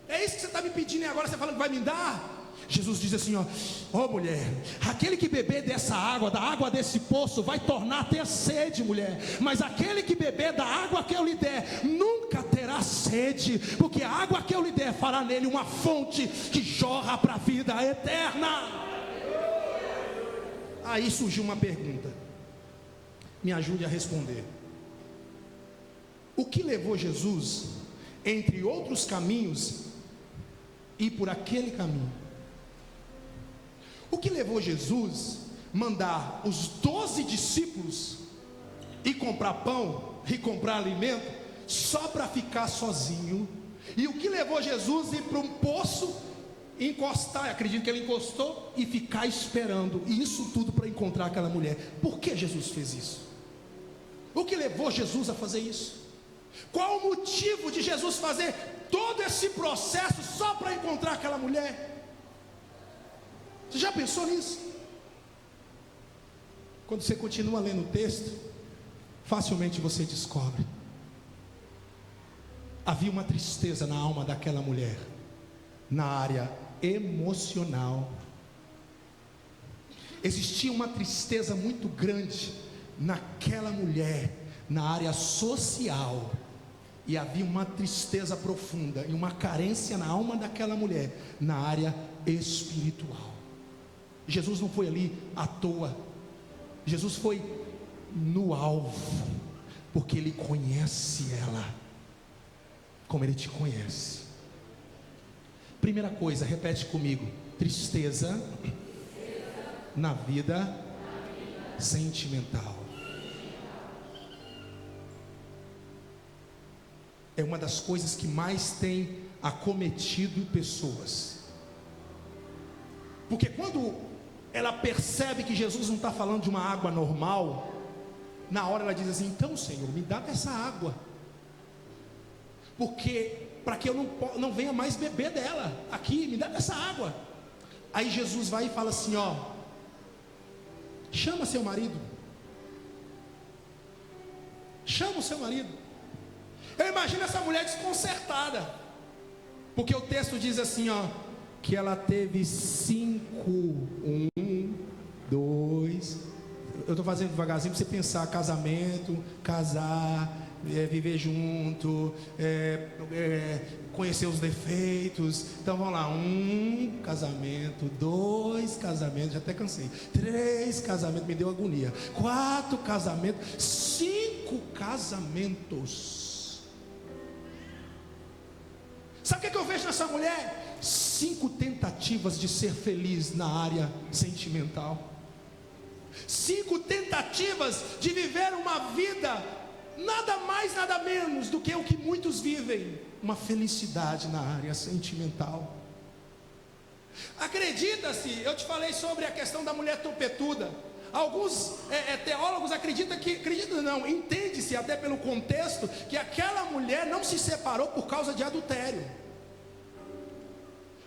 É isso que você está me pedindo, e agora você fala que vai me dar? Jesus diz assim: ó mulher, aquele que beber dessa água, da água desse poço, vai tornar a ter sede, mulher. Mas aquele que beber da água que eu lhe der, nunca terá sede, porque a água que eu lhe der fará nele uma fonte que jorra para a vida eterna. Aí surgiu uma pergunta, me ajude a responder. O que levou Jesus, entre outros caminhos, ir por aquele caminho? O que levou Jesus mandar os 12 discípulos ir comprar pão e comprar alimento só para ficar sozinho? E o que levou Jesus ir para um poço, encostar, acredito que ele encostou, e ficar esperando, e isso tudo para encontrar aquela mulher? Por que Jesus fez isso? O que levou Jesus a fazer isso? Qual o motivo de Jesus fazer todo esse processo só para encontrar aquela mulher? Você já pensou nisso? Quando você continua lendo o texto, facilmente você descobre. Havia uma tristeza na alma daquela mulher, na área emocional. Existia uma tristeza muito grande naquela mulher, na área social. E havia uma tristeza profunda e uma carência na alma daquela mulher, na área espiritual. Jesus não foi ali à toa. Jesus foi no alvo, porque Ele conhece ela como Ele te conhece. Primeira coisa, repete comigo: tristeza na vida sentimental. É uma das coisas que mais tem acometido pessoas. Porque quando ela percebe que Jesus não está falando de uma água normal, na hora ela diz assim: então, Senhor, me dá dessa água, porque para que eu não venha mais beber dela aqui, me dá dessa água. Aí Jesus vai e fala assim: ó, chama seu marido. Chama o seu marido. Eu imagino essa mulher desconcertada, porque o texto diz assim, ó, que ela teve 5, 1, 2, eu estou fazendo devagarzinho para você pensar: casamento, casar, viver junto, conhecer os defeitos. Então vamos lá: 1 casamento, 2 casamentos, já até cansei, 3 casamentos, me deu agonia, 4 casamentos, 5 casamentos. Sabe o que eu vejo nessa mulher? 5 tentativas de ser feliz na área sentimental. 5 tentativas de viver uma vida nada mais, nada menos do que o que muitos vivem, uma felicidade na área sentimental. Acredita-se, eu te falei sobre a questão da mulher topetuda. Alguns teólogos entende-se até pelo contexto, que aquela mulher não se separou por causa de adultério.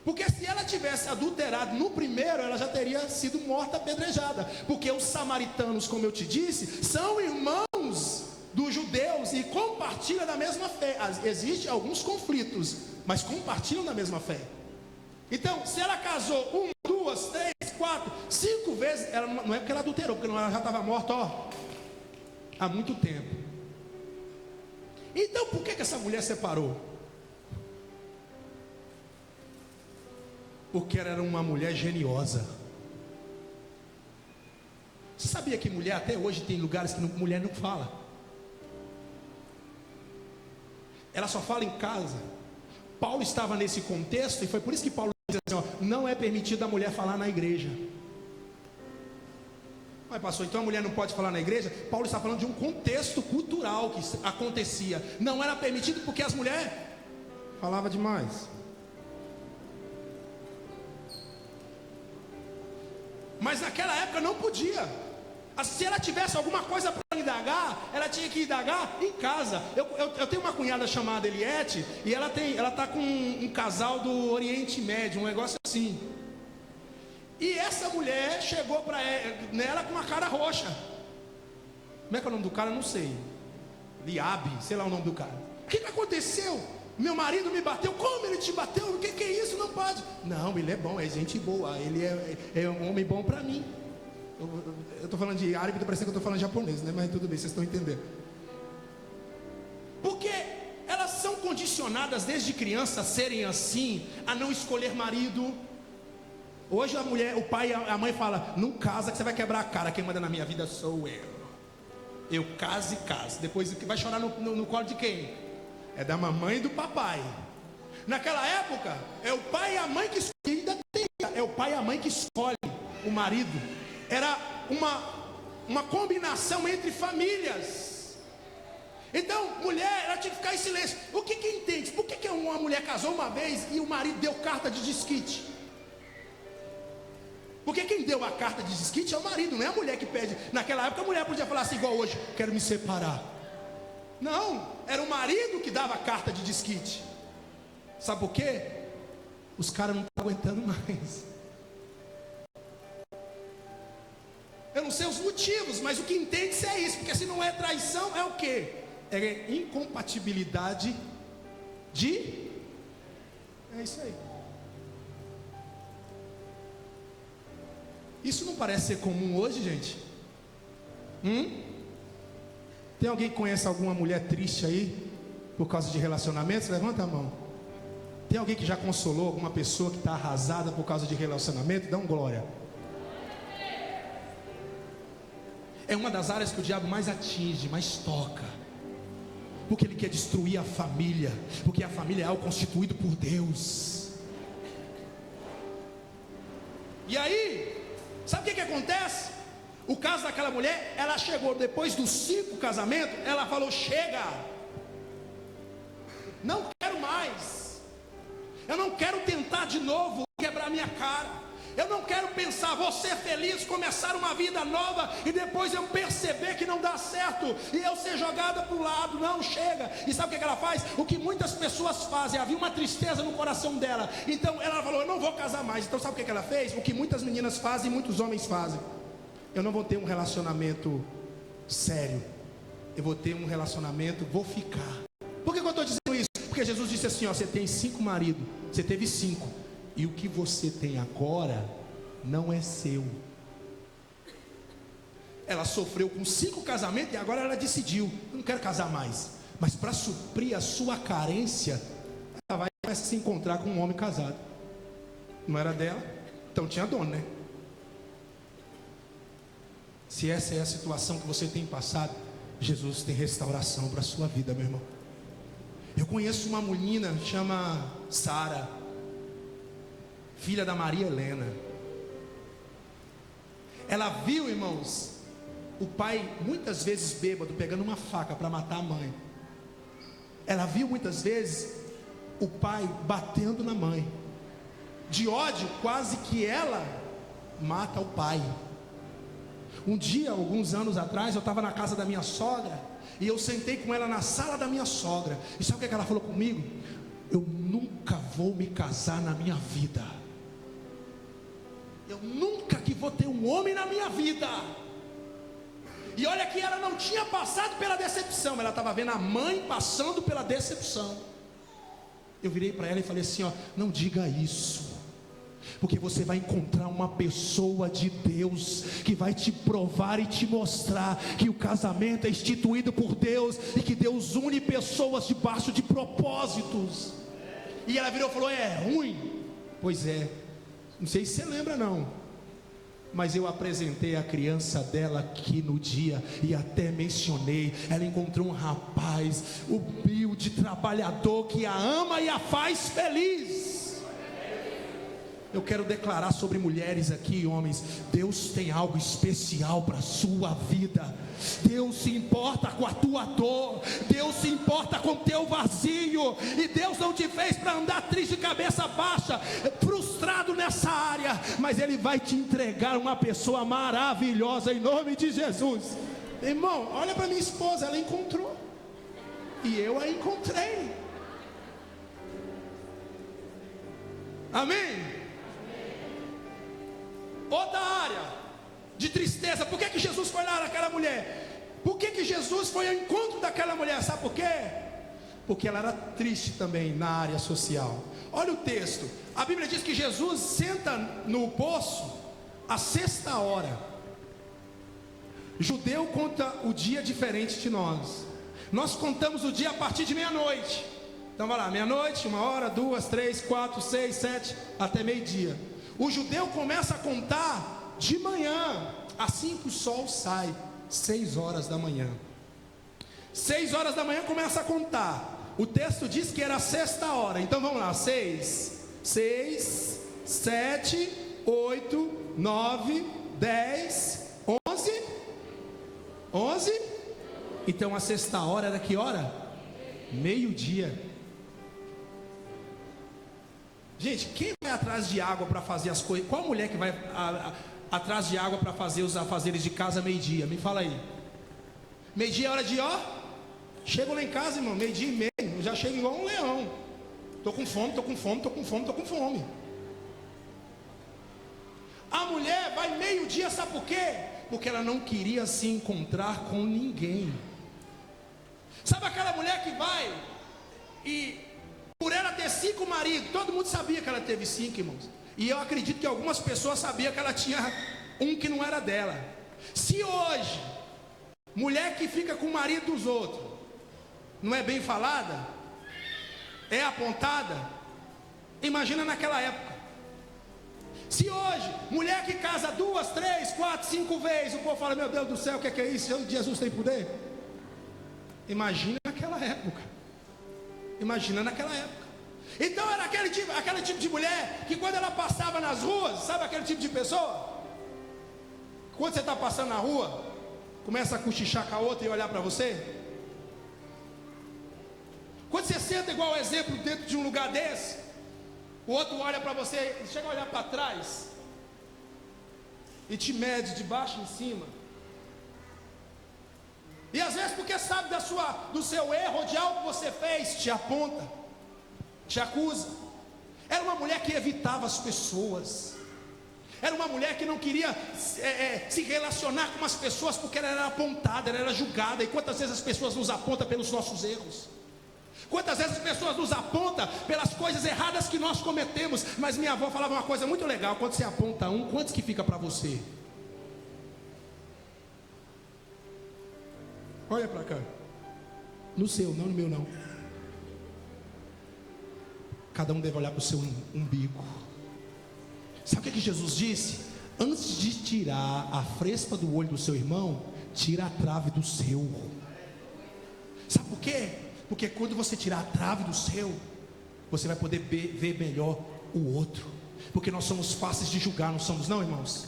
Porque se ela tivesse adulterado no primeiro, ela já teria sido morta apedrejada. Porque os samaritanos, como eu te disse, são irmãos dos judeus e compartilham da mesma fé. Existem alguns conflitos, mas compartilham da mesma fé. Então, se ela casou 1, 2, 3, 4, 5 vezes, ela não é porque ela adulterou, porque ela já estava morta, há muito tempo. Então, por que essa mulher separou? Porque ela era uma mulher geniosa. Você sabia que mulher até hoje tem lugares que mulher não fala? Ela só fala em casa. Paulo estava nesse contexto e foi por isso que Paulo diz assim, não é permitido a mulher falar na igreja. Mas pastor, então a mulher não pode falar na igreja? Paulo está falando de um contexto cultural que acontecia. Não era permitido porque as mulheres falavam demais. Mas naquela época não podia. Se ela tivesse alguma coisa para indagar, ela tinha que indagar em casa. Eu tenho uma cunhada chamada Eliette, e ela está com um casal do Oriente Médio, um negócio assim. E essa mulher chegou para nela com uma cara roxa. Como é que é o nome do cara? Eu não sei. Liabe, sei lá o nome do cara. O que aconteceu? Meu marido me bateu. Como ele te bateu? O que é isso? Não pode. Não, ele é bom, é gente boa. Ele é um homem bom para mim. Eu estou falando de árabe, estou parecendo que eu estou falando japonês, né? Mas tudo bem, vocês estão entendendo. Porque elas são condicionadas desde criança a serem assim, a não escolher marido. Hoje a mulher, o pai e a mãe falam, não casa que você vai quebrar a cara. Quem manda na minha vida sou eu. Eu caso e caso. Depois vai chorar no colo de quem? É da mamãe e do papai. Naquela época, é o pai e a mãe que escolhe. É o pai e a mãe que escolhe o marido. Era uma combinação entre famílias. Então, mulher, ela tinha que ficar em silêncio. O que entende? Por que uma mulher casou uma vez e o marido deu carta de desquite? Porque quem deu a carta de desquite é o marido, não é a mulher que pede. Naquela época a mulher podia falar assim, igual hoje, quero me separar. Não, era o marido que dava a carta de desquite. Sabe por quê? Os caras não estão aguentando mais. Eu não sei os motivos, mas o que entende-se é isso. Porque se não é traição, é o quê? É incompatibilidade de... É isso aí. Isso não parece ser comum hoje, gente? Tem alguém que conhece alguma mulher triste aí por causa de relacionamentos? Levanta a mão. Tem alguém que já consolou alguma pessoa que está arrasada por causa de relacionamento? Dá um glória. É uma das áreas que o diabo mais atinge, mais toca. Porque ele quer destruir a família. Porque a família é algo constituído por Deus. E aí, sabe o que acontece? O caso daquela mulher, ela chegou depois dos 5 casamentos, ela falou, chega. Não quero mais. Eu não quero tentar de novo quebrar minha cara. Eu não quero pensar, vou ser feliz, começar uma vida nova e depois eu perceber que não dá certo e eu ser jogada para o lado. Não, chega. E sabe o que ela faz? O que muitas pessoas fazem, havia uma tristeza no coração dela. Então ela falou, eu não vou casar mais. Então sabe o que ela fez? O que muitas meninas fazem e muitos homens fazem. Eu não vou ter um relacionamento sério. Eu vou ter um relacionamento, vou ficar. Por que eu estou dizendo isso? Porque Jesus disse assim, você tem 5 maridos, você teve 5. E o que você tem agora não é seu. Ela sofreu com 5 casamentos e agora ela decidiu, eu não quero casar mais. Mas para suprir a sua carência, ela vai começar a se encontrar com um homem casado. Não era dela, então tinha dono, né? Se essa é a situação que você tem passado, Jesus tem restauração para a sua vida, meu irmão. Eu conheço uma menina, chama Sara. filha da Maria Helena. Ela viu, irmãos, o pai muitas vezes bêbado, pegando uma faca para matar a mãe. Ela viu muitas vezes o pai batendo na mãe. De ódio, quase que ela mata o pai. Um dia, alguns anos atrás, eu estava na casa da minha sogra, e eu sentei com ela na sala da minha sogra. E sabe o que ela falou comigo? Eu nunca vou me casar na minha vida. Eu nunca que vou ter um homem na minha vida. E olha que ela não tinha passado pela decepção, ela estava vendo a mãe passando pela decepção. Eu virei para ela e falei assim, ó, não diga isso, porque você vai encontrar uma pessoa de Deus que vai te provar e te mostrar que o casamento é instituído por Deus e que Deus une pessoas debaixo de propósitos. E ela virou e falou, é ruim? Pois é, não sei se você lembra não, mas eu apresentei a criança dela aqui no dia e até mencionei, ela encontrou um rapaz humilde, trabalhador, que a ama e a faz feliz. Eu quero declarar sobre mulheres aqui, homens, Deus tem algo especial para a sua vida. Deus se importa com a tua dor, Deus se importa com o teu vazio, e Deus não te fez para andar triste, de cabeça baixa, frustrado nessa área, mas Ele vai te entregar uma pessoa maravilhosa em nome de Jesus. Irmão, olha para minha esposa, ela encontrou, e eu a encontrei. Amém? Outra área de tristeza. Por que Jesus foi lá naquela mulher? Por que Jesus foi ao encontro daquela mulher? Sabe por quê? Porque ela era triste também na área social. Olha o texto. A Bíblia diz que Jesus senta no poço à 6ª hora. Judeu conta o dia diferente de nós. Nós contamos o dia a partir de meia-noite. Então vai lá, meia-noite, 1 hora, 2, 3, 4, 6, 7, até meio-dia. O judeu começa a contar de manhã, assim que o sol sai, 6 horas da manhã. 6 horas da manhã começa a contar. O texto diz que era a 6ª hora. Então vamos lá, 6, 7, 8, 9, 10, 11. Então a 6ª hora era que hora? Meio-dia. Gente, quem vai atrás de água para fazer as coisas? Qual mulher que vai atrás de água para fazer os afazeres de casa meio-dia? Me fala aí. Meio-dia é hora de chego lá em casa, irmão, meio-dia e meio, eu já chego igual um leão. Tô com fome. A mulher vai meio-dia, sabe por quê? Porque ela não queria se encontrar com ninguém. Sabe aquela mulher que vai e por ela ter 5 maridos, todo mundo sabia que ela teve 5, irmãos. E eu acredito que algumas pessoas sabiam que ela tinha um que não era dela. Se hoje, mulher que fica com o marido dos outros, não é bem falada, é apontada, imagina naquela época. Se hoje, mulher que casa 2, 3, 4, 5 vezes, o povo fala, meu Deus do céu, o que é isso? Jesus tem poder? Imagina naquela época. Imagina naquela época. Então era aquele tipo de mulher que quando ela passava nas ruas, sabe aquele tipo de pessoa? Quando você está passando na rua, começa a cochichar com a outra e olhar para você. Quando você senta igual exemplo dentro de um lugar desse, o outro olha para você e chega a olhar para trás e te mede de baixo em cima. E às vezes porque sabe do seu erro ou de algo que você fez, te aponta, te acusa. Era uma mulher que evitava as pessoas. Era uma mulher que não queria se relacionar com as pessoas porque ela era apontada, ela era julgada. E quantas vezes as pessoas nos apontam pelos nossos erros? Quantas vezes as pessoas nos apontam pelas coisas erradas que nós cometemos? Mas minha avó falava uma coisa muito legal: quando você aponta um, quantos que fica para você? Olha para cá. No seu, não no meu não. Cada um deve olhar para o seu umbigo. Sabe o que Jesus disse? Antes de tirar a frespa do olho do seu irmão, tira a trave do seu. Sabe por quê? Porque quando você tirar a trave do seu, você vai poder ver melhor o outro. Porque nós somos fáceis de julgar, não somos não, irmãos?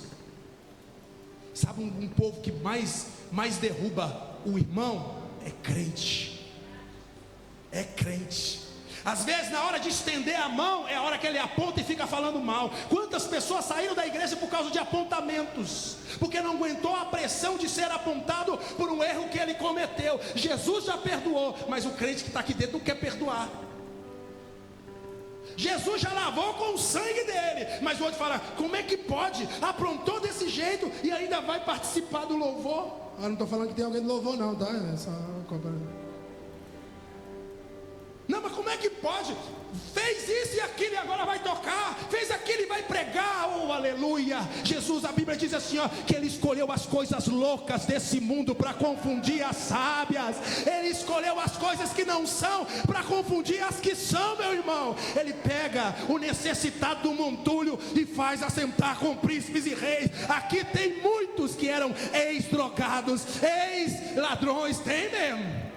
Sabe um povo que mais derruba o irmão? É crente. É crente. Às vezes na hora de estender a mão, é a hora que ele aponta e fica falando mal. Quantas pessoas saíram da igreja por causa de apontamentos? Porque não aguentou a pressão de ser apontado por um erro que ele cometeu. Jesus já perdoou, mas o crente que está aqui dentro não quer perdoar. Jesus já lavou com o sangue dele, mas o outro fala: como é que pode? Aprontou desse jeito e ainda vai participar do louvor? Eu não estou falando que tem alguém de louvor não, tá? Não, mas como é que pode? Fez isso e aquilo e agora vai tocar. Fez aquilo e vai pregar. Oh, aleluia. Jesus, a Bíblia diz assim, ó, que ele escolheu as coisas loucas desse mundo para confundir as sábias. Ele escolheu as coisas que não são para confundir as que são, meu irmão. Ele pega o necessitado do montulho e faz assentar com príncipes e reis. Aqui tem muitos que eram ex-drogados, ex-ladrões. Tem mesmo.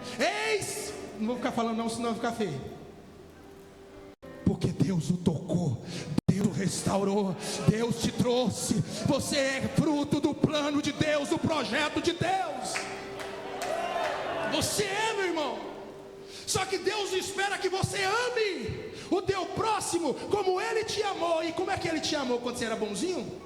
Não vou ficar falando não, senão vai ficar feio. Porque Deus o tocou, Deus o restaurou, Deus te trouxe. Você é fruto do plano de Deus, do projeto de Deus. Você é, meu irmão. Só que Deus espera que você ame o teu próximo como Ele te amou. E como é que Ele te amou? Quando você era bonzinho?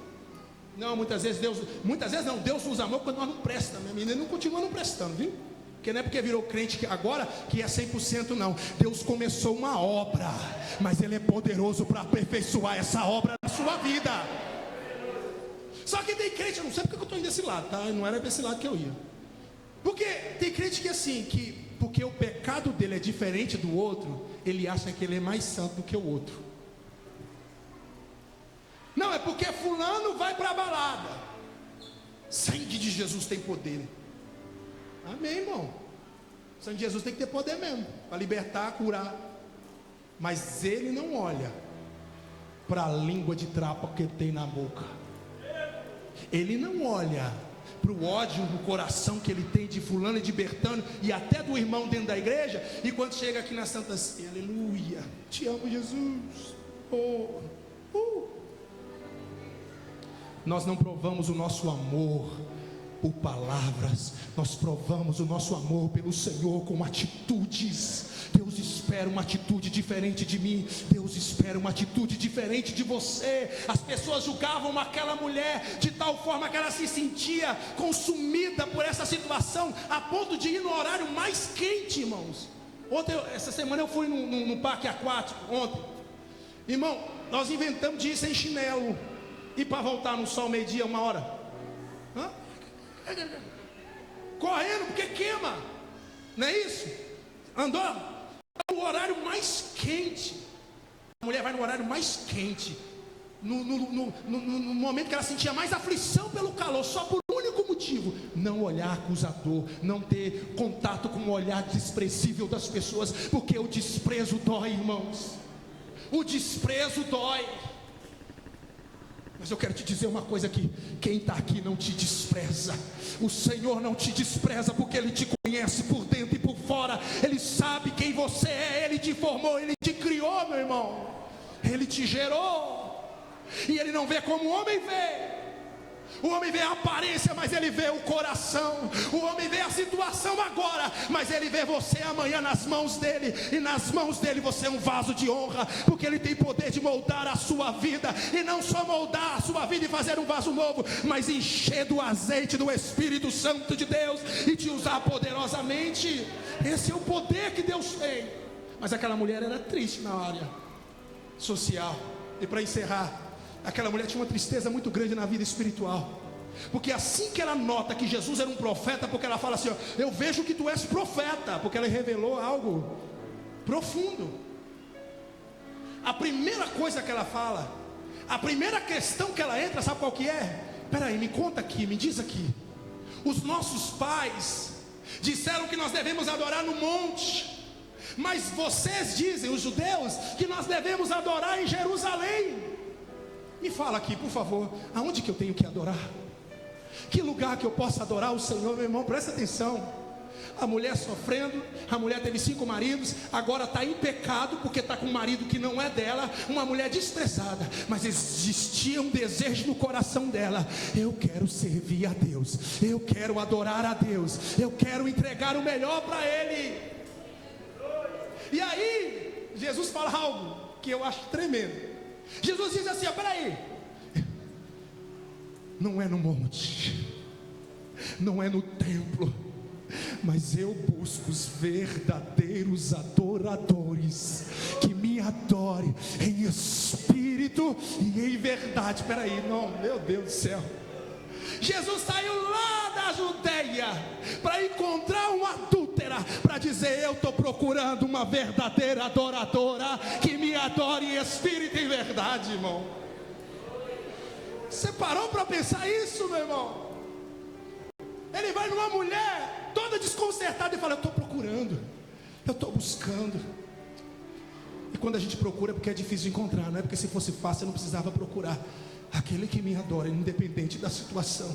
Não, muitas vezes Deus nos amou quando nós não prestamos, minha menina. Ele não continua não prestando, viu? Porque não é porque virou crente agora que é 100% não. Deus começou uma obra, mas Ele é poderoso para aperfeiçoar essa obra na sua vida. Só que tem crente, eu não sei porque eu estou indo desse lado, tá? Não era desse lado que eu ia. Porque tem crente que assim, porque o pecado dele é diferente do outro, ele acha que ele é mais santo do que o outro. Não, é porque fulano vai para a balada. Sangue de Jesus tem poder. Amém, irmão. O sangue de Jesus tem que ter poder mesmo, para libertar, curar. Mas ele não olha para a língua de trapo que ele tem na boca. Ele não olha para o ódio no coração que ele tem de fulano e de Bertano e até do irmão dentro da igreja. E quando chega aqui na Santa Ceia, aleluia, te amo, Jesus. Nós não provamos o nosso amor por palavras, nós provamos o nosso amor pelo Senhor com atitudes. Deus espera uma atitude diferente de mim, Deus espera uma atitude diferente de você. As pessoas julgavam aquela mulher de tal forma que ela se sentia consumida por essa situação, a ponto de ir no horário mais quente, irmãos. Essa semana eu fui no parque aquático, ontem. Irmão, nós inventamos de ir sem chinelo, e para voltar no sol meio-dia, 1h. Correndo porque queima, não é isso? Andou no horário mais quente. A mulher vai no horário mais quente, no momento que ela sentia mais aflição pelo calor, só por um único motivo: não olhar acusador, não ter contato com o olhar desprezível das pessoas, porque o desprezo dói, irmãos. O desprezo dói. Mas eu quero te dizer uma coisa aqui: quem está aqui não te despreza. O Senhor não te despreza, porque Ele te conhece por dentro e por fora. Ele sabe quem você é, Ele te formou, Ele te criou, meu irmão. Ele te gerou. E Ele não vê como o homem vê. O homem vê a aparência, mas Ele vê o coração. O homem vê a situação agora, mas Ele vê você amanhã nas mãos dEle. E nas mãos dEle você é um vaso de honra, porque Ele tem poder de moldar a sua vida. E não só moldar a sua vida e fazer um vaso novo, mas encher do azeite do Espírito Santo de Deus e te usar poderosamente. Esse é o poder que Deus tem. Mas aquela mulher era triste na área social. E para encerrar, aquela mulher tinha uma tristeza muito grande na vida espiritual. Porque assim que ela nota que Jesus era um profeta, porque ela fala assim, ó, eu vejo que tu és profeta, porque ela revelou algo profundo. A primeira coisa que ela fala, a primeira questão que ela entra, sabe qual que é? Peraí, me conta aqui, me diz aqui. Os nossos pais disseram que nós devemos adorar no monte, mas vocês dizem, os judeus, que nós devemos adorar em Jerusalém. Me fala aqui, por favor, aonde que eu tenho que adorar? Que lugar que eu possa adorar o Senhor, meu irmão? Presta atenção. a mulher sofrendo, a mulher teve 5 maridos, agora está em pecado, porque está com um marido que não é dela, uma mulher desprezada, mas existia um desejo no coração dela: eu quero servir a Deus, eu quero adorar a Deus, eu quero entregar o melhor para Ele. E aí, Jesus fala algo que eu acho tremendo. Jesus diz assim: peraí, não é no monte, não é no templo, mas eu busco os verdadeiros adoradores, que me adorem em espírito e em verdade. Peraí, não, meu Deus do céu. Jesus saiu lá da Judeia para encontrar uma adúltera, para dizer: eu estou procurando uma verdadeira adoradora, que me adore em espírito e em verdade, irmão. Você parou para pensar isso, meu irmão? Ele vai numa mulher toda desconcertada e fala: eu estou procurando, eu estou buscando. E quando a gente procura é porque é difícil de encontrar, não é porque se fosse fácil eu não precisava procurar. Aquele que me adora independente da situação,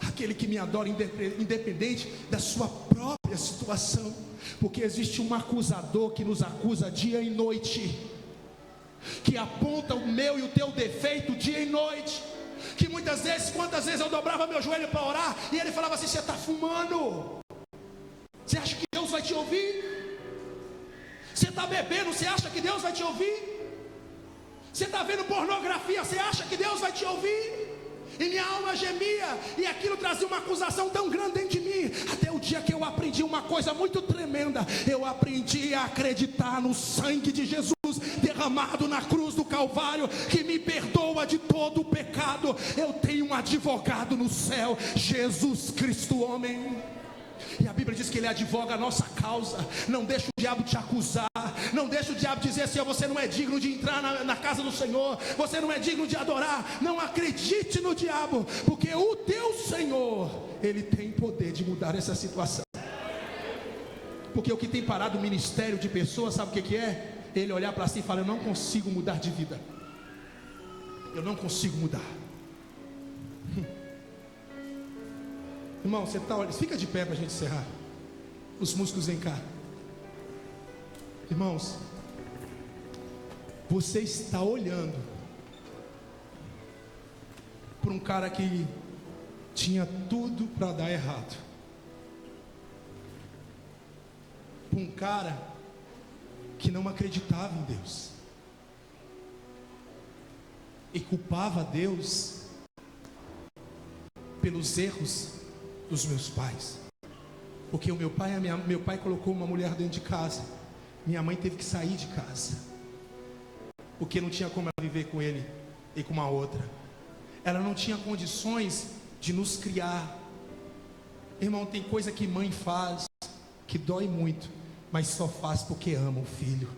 aquele que me adora independente da sua própria situação, porque existe um acusador que nos acusa dia e noite, que aponta o meu e o teu defeito dia e noite, que muitas vezes, quantas vezes eu dobrava meu joelho para orar, e ele falava assim: você está fumando, você acha que Deus vai te ouvir? Você está bebendo, você acha que Deus vai te ouvir? Você está vendo pornografia, você acha que Deus vai te ouvir? E minha alma gemia, e aquilo trazia uma acusação tão grande dentro de mim, até o dia que eu aprendi uma coisa muito tremenda. Eu aprendi a acreditar no sangue de Jesus derramado na cruz do Calvário, que me perdoa de todo o pecado. Eu tenho um advogado no céu, Jesus Cristo homem. E a Bíblia diz que Ele advoga a nossa causa. Não deixa o diabo te acusar, não deixa o diabo dizer assim: você não é digno de entrar na casa do Senhor, você não é digno de adorar. Não acredite no diabo, porque o teu Senhor, Ele tem poder de mudar essa situação. Porque o que tem parado o ministério de pessoas, sabe o que é? Ele olhar para si e falar: eu não consigo mudar de vida, eu não consigo mudar. Irmão, você está olhando, fica de pé para a gente encerrar. Os músicos vem cá. Irmãos, você está olhando para um cara que tinha tudo para dar errado, para um cara que não acreditava em Deus e culpava Deus pelos erros dos meus pais, porque o meu pai colocou uma mulher dentro de casa, minha mãe teve que sair de casa, porque não tinha como ela viver com ele e com uma outra, ela não tinha condições de nos criar. Irmão, tem coisa que mãe faz que dói muito, mas só faz porque ama o filho,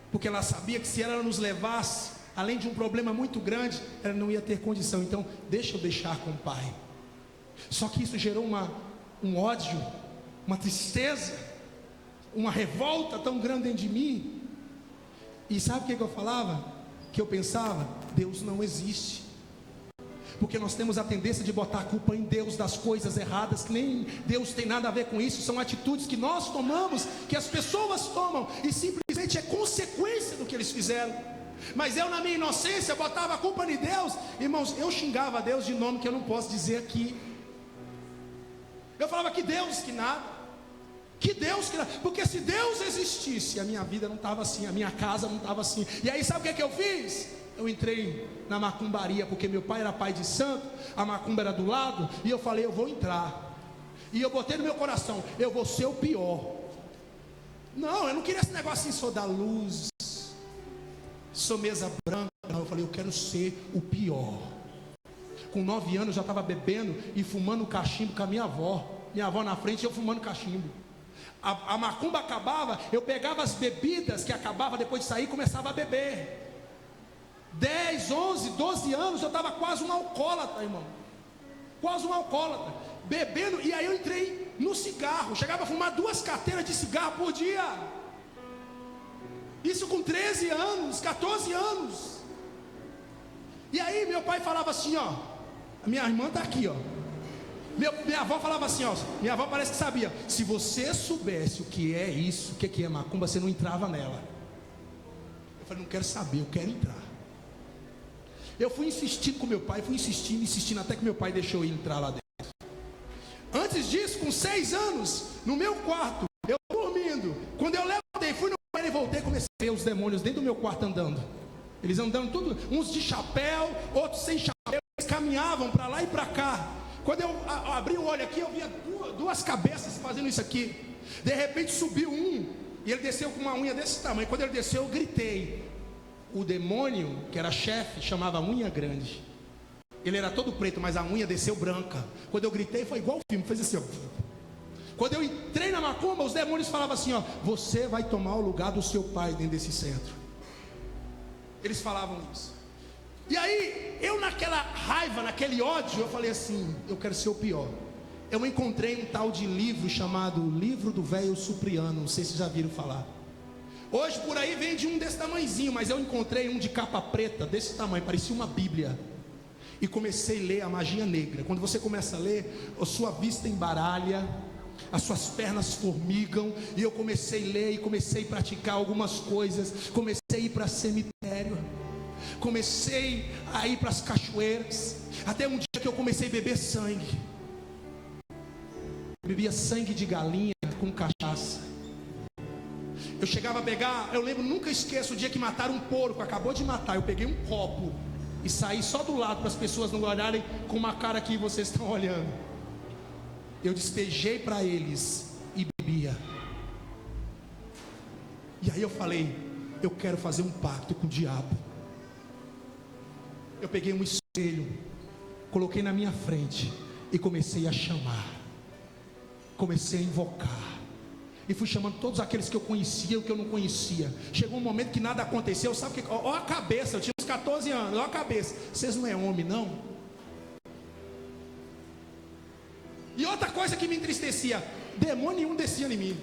porque ela sabia que se ela nos levasse, além de um problema muito grande, ela não ia ter condição. Então, deixa eu deixar com o pai. Só que isso gerou um ódio, uma tristeza, uma revolta tão grande dentro de mim. E sabe o que eu falava? Que eu pensava: Deus não existe. Porque nós temos a tendência de botar a culpa em Deus das coisas erradas, que nem Deus tem nada a ver com isso. São atitudes que nós tomamos, que as pessoas tomam, e simplesmente é consequência do que eles fizeram. Mas eu, na minha inocência, botava a culpa em Deus. Irmãos, eu xingava a Deus de nome que eu não posso dizer aqui. Eu falava: que Deus que nada, que Deus que nada. Porque se Deus existisse, a minha vida não estava assim, a minha casa não estava assim. E aí sabe o que eu fiz? Eu entrei na macumbaria, porque meu pai era pai de santo, a macumba era do lado, e eu falei: eu vou entrar. E eu botei no meu coração: eu vou ser o pior. Não, eu não queria esse negócio assim: sou da luz, sou mesa branca. Não, eu falei: eu quero ser o pior. Com 9 anos eu já estava bebendo e fumando cachimbo com a minha avó na frente, e eu fumando cachimbo. A macumba acabava, eu pegava as bebidas que acabavam depois de sair e começava a beber. 10, 11, 12 anos eu estava quase um alcoólatra, irmão. Quase um alcoólatra, bebendo. E aí eu entrei no cigarro, chegava a fumar 2 carteiras de cigarro por dia. Isso com 13 anos, 14 anos. E aí meu pai falava assim: ó, a minha irmã está aqui, ó. Minha avó falava assim, ó, minha avó parece que sabia. Se você soubesse o que é isso, o que é macumba, você não entrava nela. Eu falei, não quero saber, eu quero entrar. Eu fui insistindo com meu pai, fui insistindo, até que meu pai deixou eu entrar lá dentro. Antes disso, com 6 anos, no meu quarto, eu dormindo. Quando eu levantei, fui no banheiro e voltei, comecei a ver os demônios dentro do meu quarto andando. Eles andando tudo, uns de chapéu, outros sem chapéu, eles caminhavam para lá e para cá. Quando eu abri o olho aqui, eu via duas cabeças fazendo isso aqui. De repente subiu um, e ele desceu com uma unha desse tamanho. Quando ele desceu, eu gritei. O demônio, que era chefe, chamava Unha Grande. Ele era todo preto, mas a unha desceu branca. Quando eu gritei, foi igual o filme, fez assim, ó. Quando eu entrei na macumba, os demônios falavam assim, ó: você vai tomar o lugar do seu pai dentro desse centro. Eles falavam isso. E aí, eu naquela raiva, naquele ódio, eu falei assim, eu quero ser o pior. Eu encontrei um tal de livro chamado Livro do Velho Supriano, não sei se já viram falar. Hoje por aí vende um desse tamanhozinho, mas eu encontrei um de capa preta, desse tamanho, parecia uma Bíblia. E comecei a ler a magia negra. Quando você começa a ler, a sua vista embaralha, as suas pernas formigam. E eu comecei a ler e comecei a praticar algumas coisas. Comecei a ir para cemitério, comecei a ir para as cachoeiras. Até um dia que eu comecei a beber sangue. Bebia sangue de galinha com cachaça. Eu chegava a pegar, eu lembro, nunca esqueço o dia que mataram um porco, acabou de matar. Eu peguei um copo e saí só do lado para as pessoas não olharem com uma cara que vocês estão olhando. Eu despejei para eles e bebia. E aí eu falei, eu quero fazer um pacto com o diabo. Eu peguei um espelho, coloquei na minha frente e comecei a chamar. Comecei a invocar. E fui chamando todos aqueles que eu conhecia e o que eu não conhecia. Chegou um momento que nada aconteceu. Sabe o que? Ó a cabeça, eu tinha uns 14 anos. Ó a cabeça. Vocês não é homem, não? E outra coisa que me entristecia: demônio nenhum descia em mim.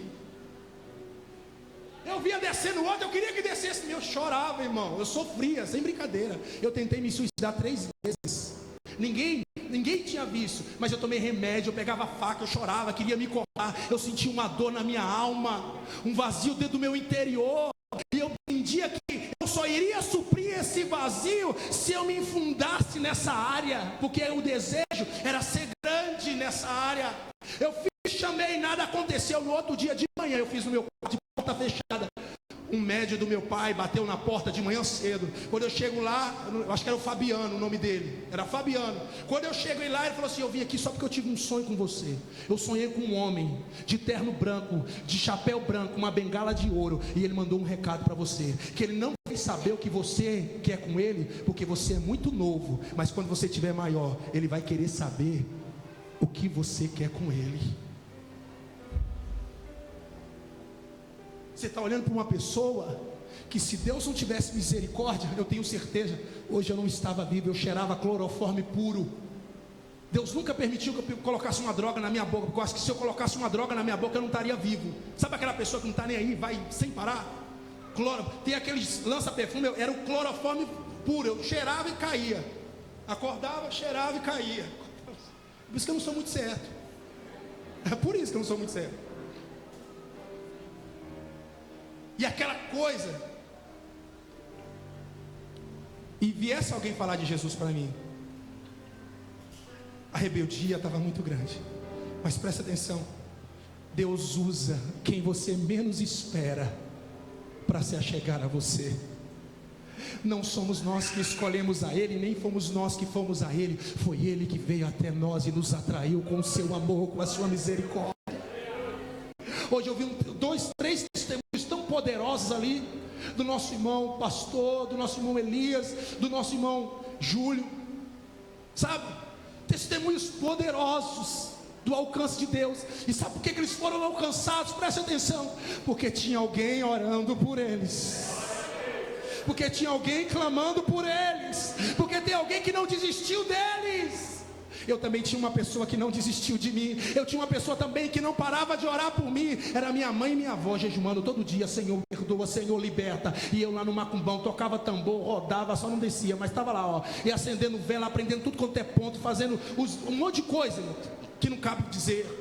Eu via descendo outro, eu queria que descesse. Eu chorava, irmão. Eu sofria, sem brincadeira. Eu tentei me suicidar 3 vezes. Ninguém tinha visto, mas eu tomei remédio, eu pegava faca, eu chorava, queria me cortar. Eu sentia uma dor na minha alma, um vazio dentro do meu interior. E eu entendia que eu só iria suprir esse vazio se eu me infundasse nessa área, porque o desejo era ser grande nessa área. Eu fiz, chamei, nada aconteceu. No outro dia de manhã eu fiz no meu quarto de porta fechada. Um médium do meu pai bateu na porta de manhã cedo. Quando eu chego lá, eu acho que era o Fabiano o nome dele, era Fabiano. Quando eu chego lá, ele falou assim: eu vim aqui só porque eu tive um sonho com você. Eu sonhei com um homem de terno branco, de chapéu branco, uma bengala de ouro, e ele mandou um recado para você, que ele não vai saber o que você quer com ele, porque você é muito novo, mas quando você tiver maior, ele vai querer saber o que você quer com ele. Você está olhando para uma pessoa que, se Deus não tivesse misericórdia, eu tenho certeza, hoje eu não estava vivo, eu cheirava cloroforme puro. Deus nunca permitiu que eu colocasse uma droga na minha boca, porque eu acho que se eu colocasse uma droga na minha boca, eu não estaria vivo. Sabe aquela pessoa que não está nem aí, vai sem parar? Tem aqueles lança-perfume, era o cloroforme puro, eu cheirava e caía. Acordava, cheirava e caía. Por isso que eu não sou muito certo. É por isso que eu não sou muito certo. E aquela coisa, e viesse alguém falar de Jesus para mim, a rebeldia estava muito grande. Mas presta atenção, Deus usa quem você menos espera para se achegar a você. Não somos nós que escolhemos a Ele, nem fomos nós que fomos a Ele. Foi Ele que veio até nós e nos atraiu com o seu amor, com a sua misericórdia. Hoje eu vi 2, 3 testemunhos tão poderosos ali, do nosso irmão pastor, do nosso irmão Elias, do nosso irmão Júlio, sabe? Testemunhos poderosos do alcance de Deus. E sabe por que eles foram alcançados? Preste atenção: porque tinha alguém orando por eles, porque tinha alguém clamando por eles, porque tem alguém que não desistiu deles. Eu também tinha uma pessoa que não desistiu de mim. Eu tinha uma pessoa também que não parava de orar por mim. Era minha mãe e minha avó jejuando todo dia. Senhor, perdoa, Senhor, liberta. E eu lá no macumbão, tocava tambor, rodava, só não descia, mas estava lá, ó, e acendendo vela, aprendendo tudo quanto é ponto, fazendo um monte de coisa, irmão, que não cabe dizer.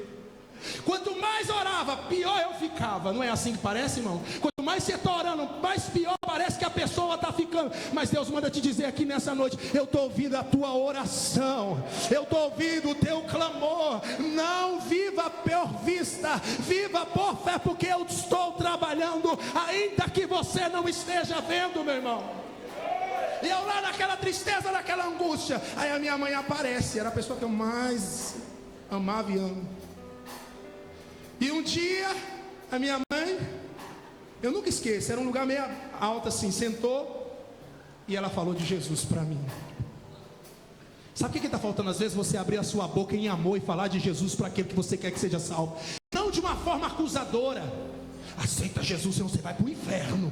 Quanto mais orava, pior eu ficava. Não é assim que parece, irmão? Quanto mais você está orando, mais pior parece que a pessoa está ficando. Mas Deus manda te dizer aqui nessa noite: eu estou ouvindo a tua oração, eu estou ouvindo o teu clamor. Não viva por vista, viva por fé, porque eu estou trabalhando, ainda que você não esteja vendo, meu irmão. E eu lá naquela tristeza, naquela angústia, aí a minha mãe aparece. Era a pessoa que eu mais amava e amo. E um dia, a minha mãe, eu nunca esqueço, era um lugar meio alto assim, sentou, e ela falou de Jesus para mim. Sabe o que está faltando às vezes? Você abrir a sua boca em amor e falar de Jesus para aquele que você quer que seja salvo. Não de uma forma acusadora. Aceita Jesus, senão você vai para o inferno.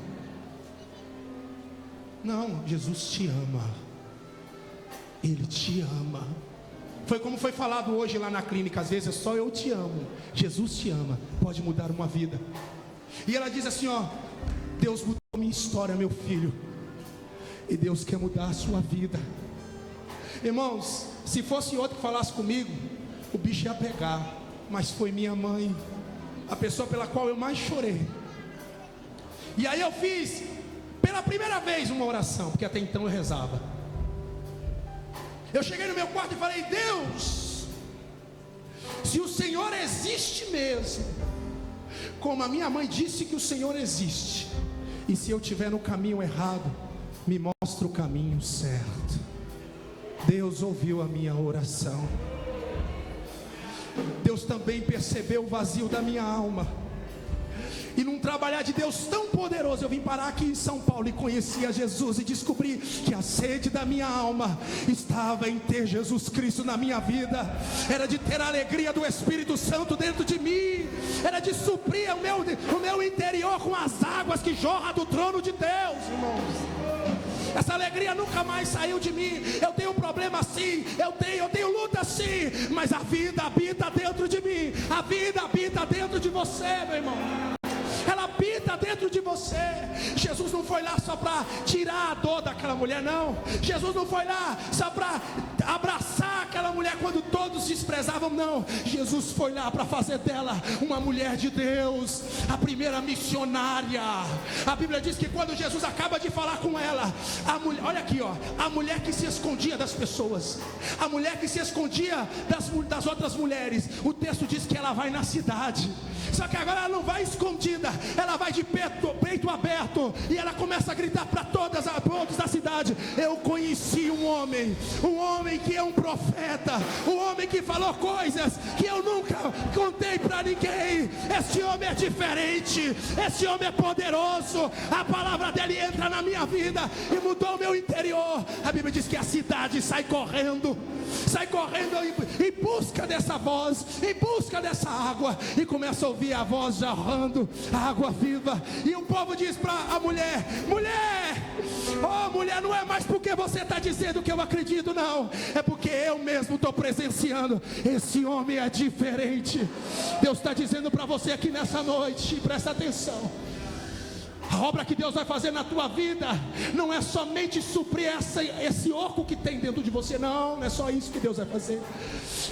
Não, Jesus te ama. Ele te ama. Foi como foi falado hoje lá na clínica. Às vezes é só eu te amo. Jesus te ama, pode mudar uma vida. E ela diz assim, ó: Deus mudou a minha história, meu filho, e Deus quer mudar a sua vida. Irmãos, se fosse outro que falasse comigo, o bicho ia pegar. Mas foi minha mãe, a pessoa pela qual eu mais chorei. E aí eu fiz pela primeira vez uma oração, porque até então eu rezava. Eu cheguei no meu quarto e falei: Deus, se o Senhor existe mesmo, como a minha mãe disse que o Senhor existe, e se eu estiver no caminho errado, me mostra o caminho certo. Deus ouviu a minha oração. Deus também percebeu o vazio da minha alma. E num trabalhar de Deus tão poderoso, eu vim parar aqui em São Paulo e conheci a Jesus e descobri que a sede da minha alma estava em ter Jesus Cristo na minha vida. Era de ter a alegria do Espírito Santo dentro de mim. Era de suprir o meu interior com as águas que jorram do trono de Deus, irmãos. Essa alegria nunca mais saiu de mim. Eu tenho um problema sim, eu tenho luta sim, mas a vida habita dentro de mim. A vida habita dentro de você, meu irmão. Ela habita dentro de você. Jesus não foi lá só para tirar a dor daquela mulher, não. Jesus não foi lá só para abraçar aquela mulher quando todos desprezavam, não. Jesus foi lá para fazer dela uma mulher de Deus, a primeira missionária. A Bíblia diz que quando Jesus acaba de falar com ela, a mulher, olha aqui, ó, a mulher que se escondia das pessoas, a mulher que se escondia das outras mulheres, o texto diz que ela vai na cidade. Só que agora ela não vai escondida, ela vai de peito aberto, e ela começa a gritar para todos da cidade: eu conheci um homem que é um profeta, um homem que falou coisas que eu nunca contei para ninguém. Esse homem é diferente, esse homem é poderoso, a palavra dele entra na minha vida e mudou o meu interior. A Bíblia diz que a cidade sai correndo em busca dessa voz, em busca dessa água, e começa a ouvir a voz jorrando, a água viva. E o povo diz para a mulher: oh mulher, não é mais porque você está dizendo que eu acredito, não, é porque eu mesmo estou presenciando. Esse homem é diferente. Deus está dizendo para você aqui nessa noite, presta atenção. A obra que Deus vai fazer na tua vida não é somente suprir esse oco que tem dentro de você, não é só isso que Deus vai fazer.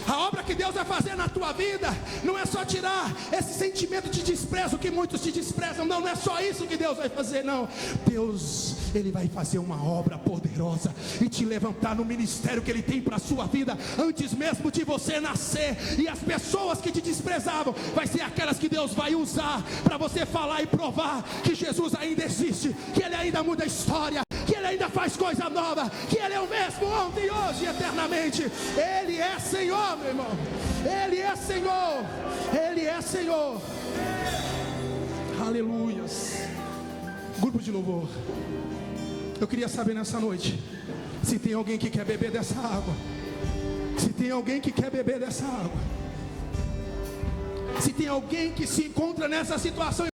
A obra que Deus vai fazer na tua vida não é só tirar esse sentimento de desprezo que muitos te desprezam, não é só isso que Deus vai fazer, não. Deus, Ele vai fazer uma obra poderosa e te levantar no ministério que Ele tem para a sua vida, antes mesmo de você nascer. E as pessoas que te desprezavam vai ser aquelas que Deus vai usar para você falar e provar que Jesus ainda existe, que Ele ainda muda a história, que Ele ainda faz coisa nova, que Ele é o mesmo ontem, hoje e eternamente. Ele é Senhor, meu irmão. Ele é Senhor. Ele é Senhor. Aleluias. Grupo de louvor, eu queria saber nessa noite se tem alguém que quer beber dessa água. Se tem alguém que quer beber dessa água. Se tem alguém que se encontra nessa situação